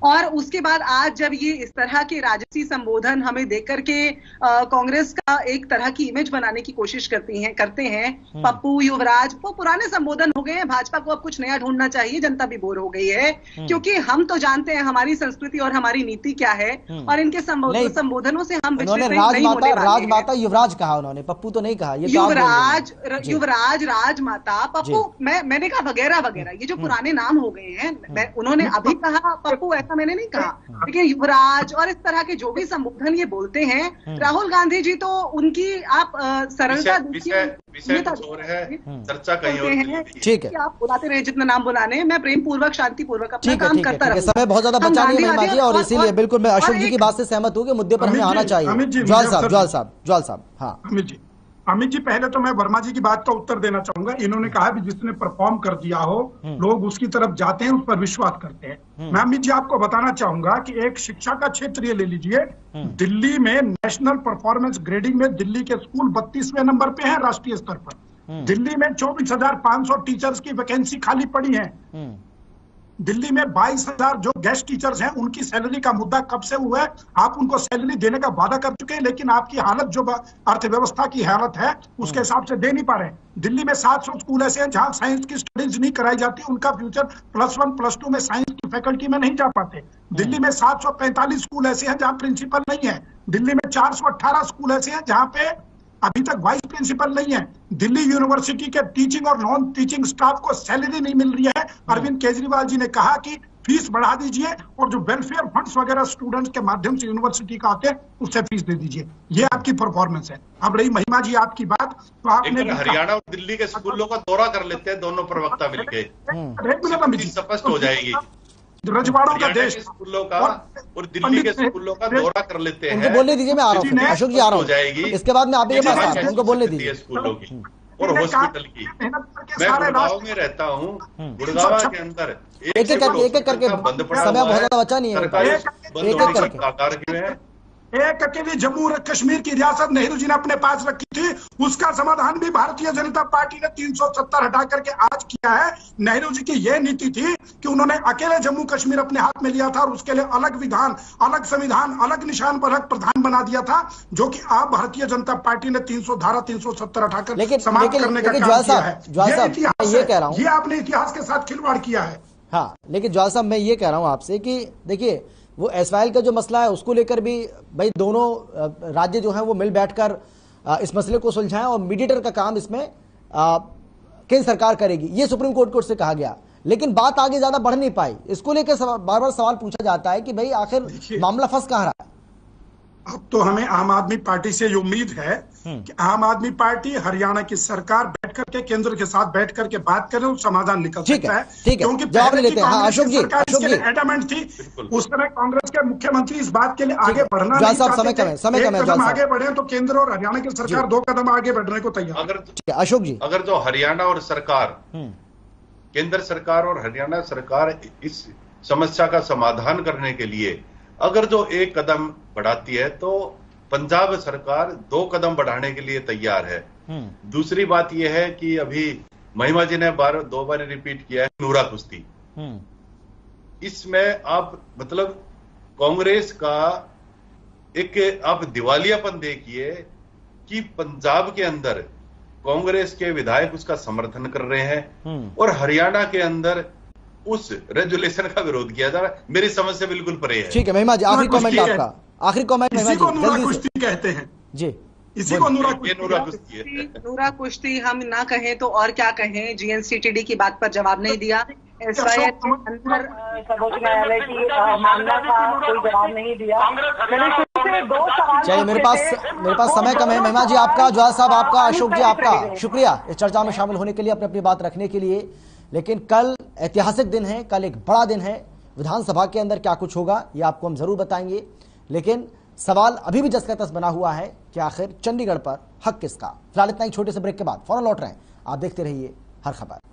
F: और उसके बाद आज जब ये इस तरह के राजसी संबोधन हमें देख करके कांग्रेस का एक तरह की इमेज बनाने की कोशिश करते हैं पप्पू, युवराज, वो पुराने संबोधन हो गए हैं। भाजपा को अब कुछ नया ढूंढना चाहिए, जनता भी बोर हो गई है, क्योंकि हम तो जानते हैं हमारी संस्कृति और हमारी नीति क्या है, और इनके संबोधनों से हम
A: राजमाता युवराज कहा उन्होंने, पप्पू तो नहीं कहा।
F: युवराज, राजमाता, पप्पू, मैंने कहा वगैरह वगैरह, ये जो पुराने नाम हो गए हैं। उन्होंने अभी कहा पप्पू, ऐसा मैंने नहीं कहा, लेकिन युवराज और इस तरह के जो भी संबोधन ये बोलते हैं, राहुल गांधी जी तो उनकी आप सरलता देखिए,
G: चर्चा कहीं और।
A: ठीक है,
F: आप बुलाते रहे जितना नाम बुलाने, मैं प्रेम पूर्वक, शांति पूर्वक अपना काम करता रहूं।
A: समय बहुत ज्यादा बचा नहीं है महिमा जी, और इसीलिए बिल्कुल मैं अशोक जी की बात से सहमत हूँ कि मुद्दे पर हमें आना चाहिए। ज्वाल साहब। हाँ
E: अमित जी, पहले तो मैं वर्मा जी की बात का उत्तर देना चाहूंगा। इन्होंने कहा भी जिसने परफॉर्म कर दिया हो, लोग उसकी तरफ जाते हैं, उस पर विश्वास करते हैं। मैं अमित जी आपको बताना चाहूंगा कि एक शिक्षा का क्षेत्र ये ले लीजिए, दिल्ली में नेशनल परफॉर्मेंस ग्रेडिंग में दिल्ली के स्कूल 32वें नंबर पे हैं राष्ट्रीय स्तर पर। दिल्ली में 24,500 टीचर्स की वैकेंसी खाली पड़ी है। दिल्ली में 22,000 जो गेस्ट टीचर्स हैं, उनकी सैलरी का मुद्दा कब से हुआ है? आप उनको सैलरी देने का वादा कर चुके हैं, लेकिन आपकी हालत जो अर्थव्यवस्था की हालत है उसके हिसाब से दे नहीं पा रहे। दिल्ली में 700 स्कूल ऐसे हैं जहां साइंस की स्टडीज नहीं कराई जाती, उनका फ्यूचर +1 +2 में साइंस की फैकल्टी में नहीं जा पाते। दिल्ली में 745 स्कूल ऐसे हैं जहां प्रिंसिपल नहीं है। दिल्ली में 418 स्कूल ऐसे हैं जहां पे अभी तक वाइस प्रिंसिपल नहीं है। दिल्ली यूनिवर्सिटी के टीचिंग और नॉन टीचिंग स्टाफ को सैलरी नहीं मिल रही है। अरविंद केजरीवाल जी ने कहा कि फीस बढ़ा दीजिए और जो वेलफेयर फंड्स वगैरह स्टूडेंट्स के माध्यम से यूनिवर्सिटी का आते हैं उससे फीस दे दीजिए। ये आपकी परफॉर्मेंस है। अब रही महिमा जी आपकी बात, तो आपने
G: हरियाणा और दिल्ली के स्कूलों का दौरा कर लेते हैं दोनों प्रवक्ता मिलकर, स्पष्ट हो जाएगी।
E: रजवाड़ों का देश
G: स्कूलों का और दिल्ली के स्कूलों का दौरा कर लेते हैं।
A: उनको बोलने दीजिए, मैं आ रहा हूँ, अशोक जी आ रहा हूँ, इसके बाद में आप ये बात उनको बोलने दीजिए।
G: स्कूलों की और हॉस्पिटल की, मैं गुड़गांव में रहता हूँ, गुड़गांव के अंदर
A: एक एक करके समय बहुत ज्यादा बचा नहीं है, एक एक करके
E: एक अकेली जम्मू और कश्मीर की रियासत नेहरू जी ने अपने पास रखी थी, उसका समाधान भी भारतीय जनता पार्टी ने 370 हटा करके आज किया है। नेहरू जी की यह नीति थी कि उन्होंने अकेले जम्मू कश्मीर अपने हाथ में लिया था और उसके लिए अलग विधान, अलग संविधान, अलग निशान पर प्रधान बना दिया था, जो कि आप भारतीय जनता पार्टी ने 370 हटाकर समाप्त करने का काम किया है। ये आपने इतिहास के साथ खिलवाड़ किया है।
A: हाँ, लेकिन ज्वाल साहब, मैं ये कह रहा हूं आपसे कि देखिए, वो एसवाइएल का जो मसला है उसको लेकर भी भाई दोनों राज्य जो हैं वो मिल बैठकर इस मसले को सुलझाएं, और मीडिएटर का काम इसमें केंद्र सरकार करेगी, ये सुप्रीम कोर्ट से कहा गया। लेकिन बात आगे ज्यादा बढ़ नहीं पाई। इसको लेकर बार बार सवाल पूछा जाता है कि भाई आखिर मामला फंस कहां रहा है।
E: अब तो हमें आम आदमी पार्टी से ये उम्मीद है कि आम आदमी पार्टी, हरियाणा की सरकार बैठ करके केंद्र के साथ बैठ करके बात करें, समाधान निकल सकता है।
A: क्योंकि पहले की कांग्रेस की सरकार इसके लिए
E: एडमेंट थी, उस समय कांग्रेस के मुख्यमंत्री इस बात के लिए आगे बढ़ना नहीं चाहते थे। एक कदम आगे बढ़े तो केंद्र और हरियाणा की सरकार 2 कदम आगे बढ़ने को तैयार।
A: अशोक जी,
G: अगर जो हरियाणा और सरकार, केंद्र सरकार और हरियाणा सरकार इस समस्या का समाधान करने के लिए अगर जो एक कदम बढ़ाती है, तो पंजाब सरकार 2 कदम बढ़ाने के लिए तैयार है। दूसरी बात यह है कि अभी महिमा जी ने 2 बार रिपीट किया है नूरा कुश्ती। इसमें आप मतलब कांग्रेस का एक आप दिवालियापन देखिए कि पंजाब के अंदर कांग्रेस के विधायक उसका समर्थन कर रहे हैं और हरियाणा के अंदर उस रेजुलेशन का विरोध किया जा रहा है। मेरी समझ से बिल्कुल परे है।
A: ठीक है महिमा जी, आखिरी कमेंट आपका, आखिरी कमेंट।
E: इसी को नूरा कुश्ती कहते हैं
A: जी,
E: इसी को नूरा
G: कुश्ती है।
F: नूरा कुश्ती हम ना कहें तो और क्या कहें। जीएनसीटीडी की बात पर जवाब नहीं दिया, एसवाईएल के अंदर सर्वोच्च न्यायालय की मामला का कोई जवाब नहीं दिया।
A: चलिए, मेरे पास समय कम है। महिमा जी आपका, ज्वाल साहब आपका, अशोक जी आपका शुक्रिया इस चर्चा में शामिल होने के लिए, अपनी अपनी बात रखने के लिए। लेकिन कल ऐतिहासिक दिन है, कल एक बड़ा दिन है। विधानसभा के अंदर क्या कुछ होगा ये आपको हम जरूर बताएंगे, लेकिन सवाल अभी भी जस का तस बना हुआ है कि आखिर चंडीगढ़ पर हक किसका। फिलहाल इतना ही, छोटे से ब्रेक के बाद फौरन लौट रहे हैं। आप देखते रहिए हर खबर।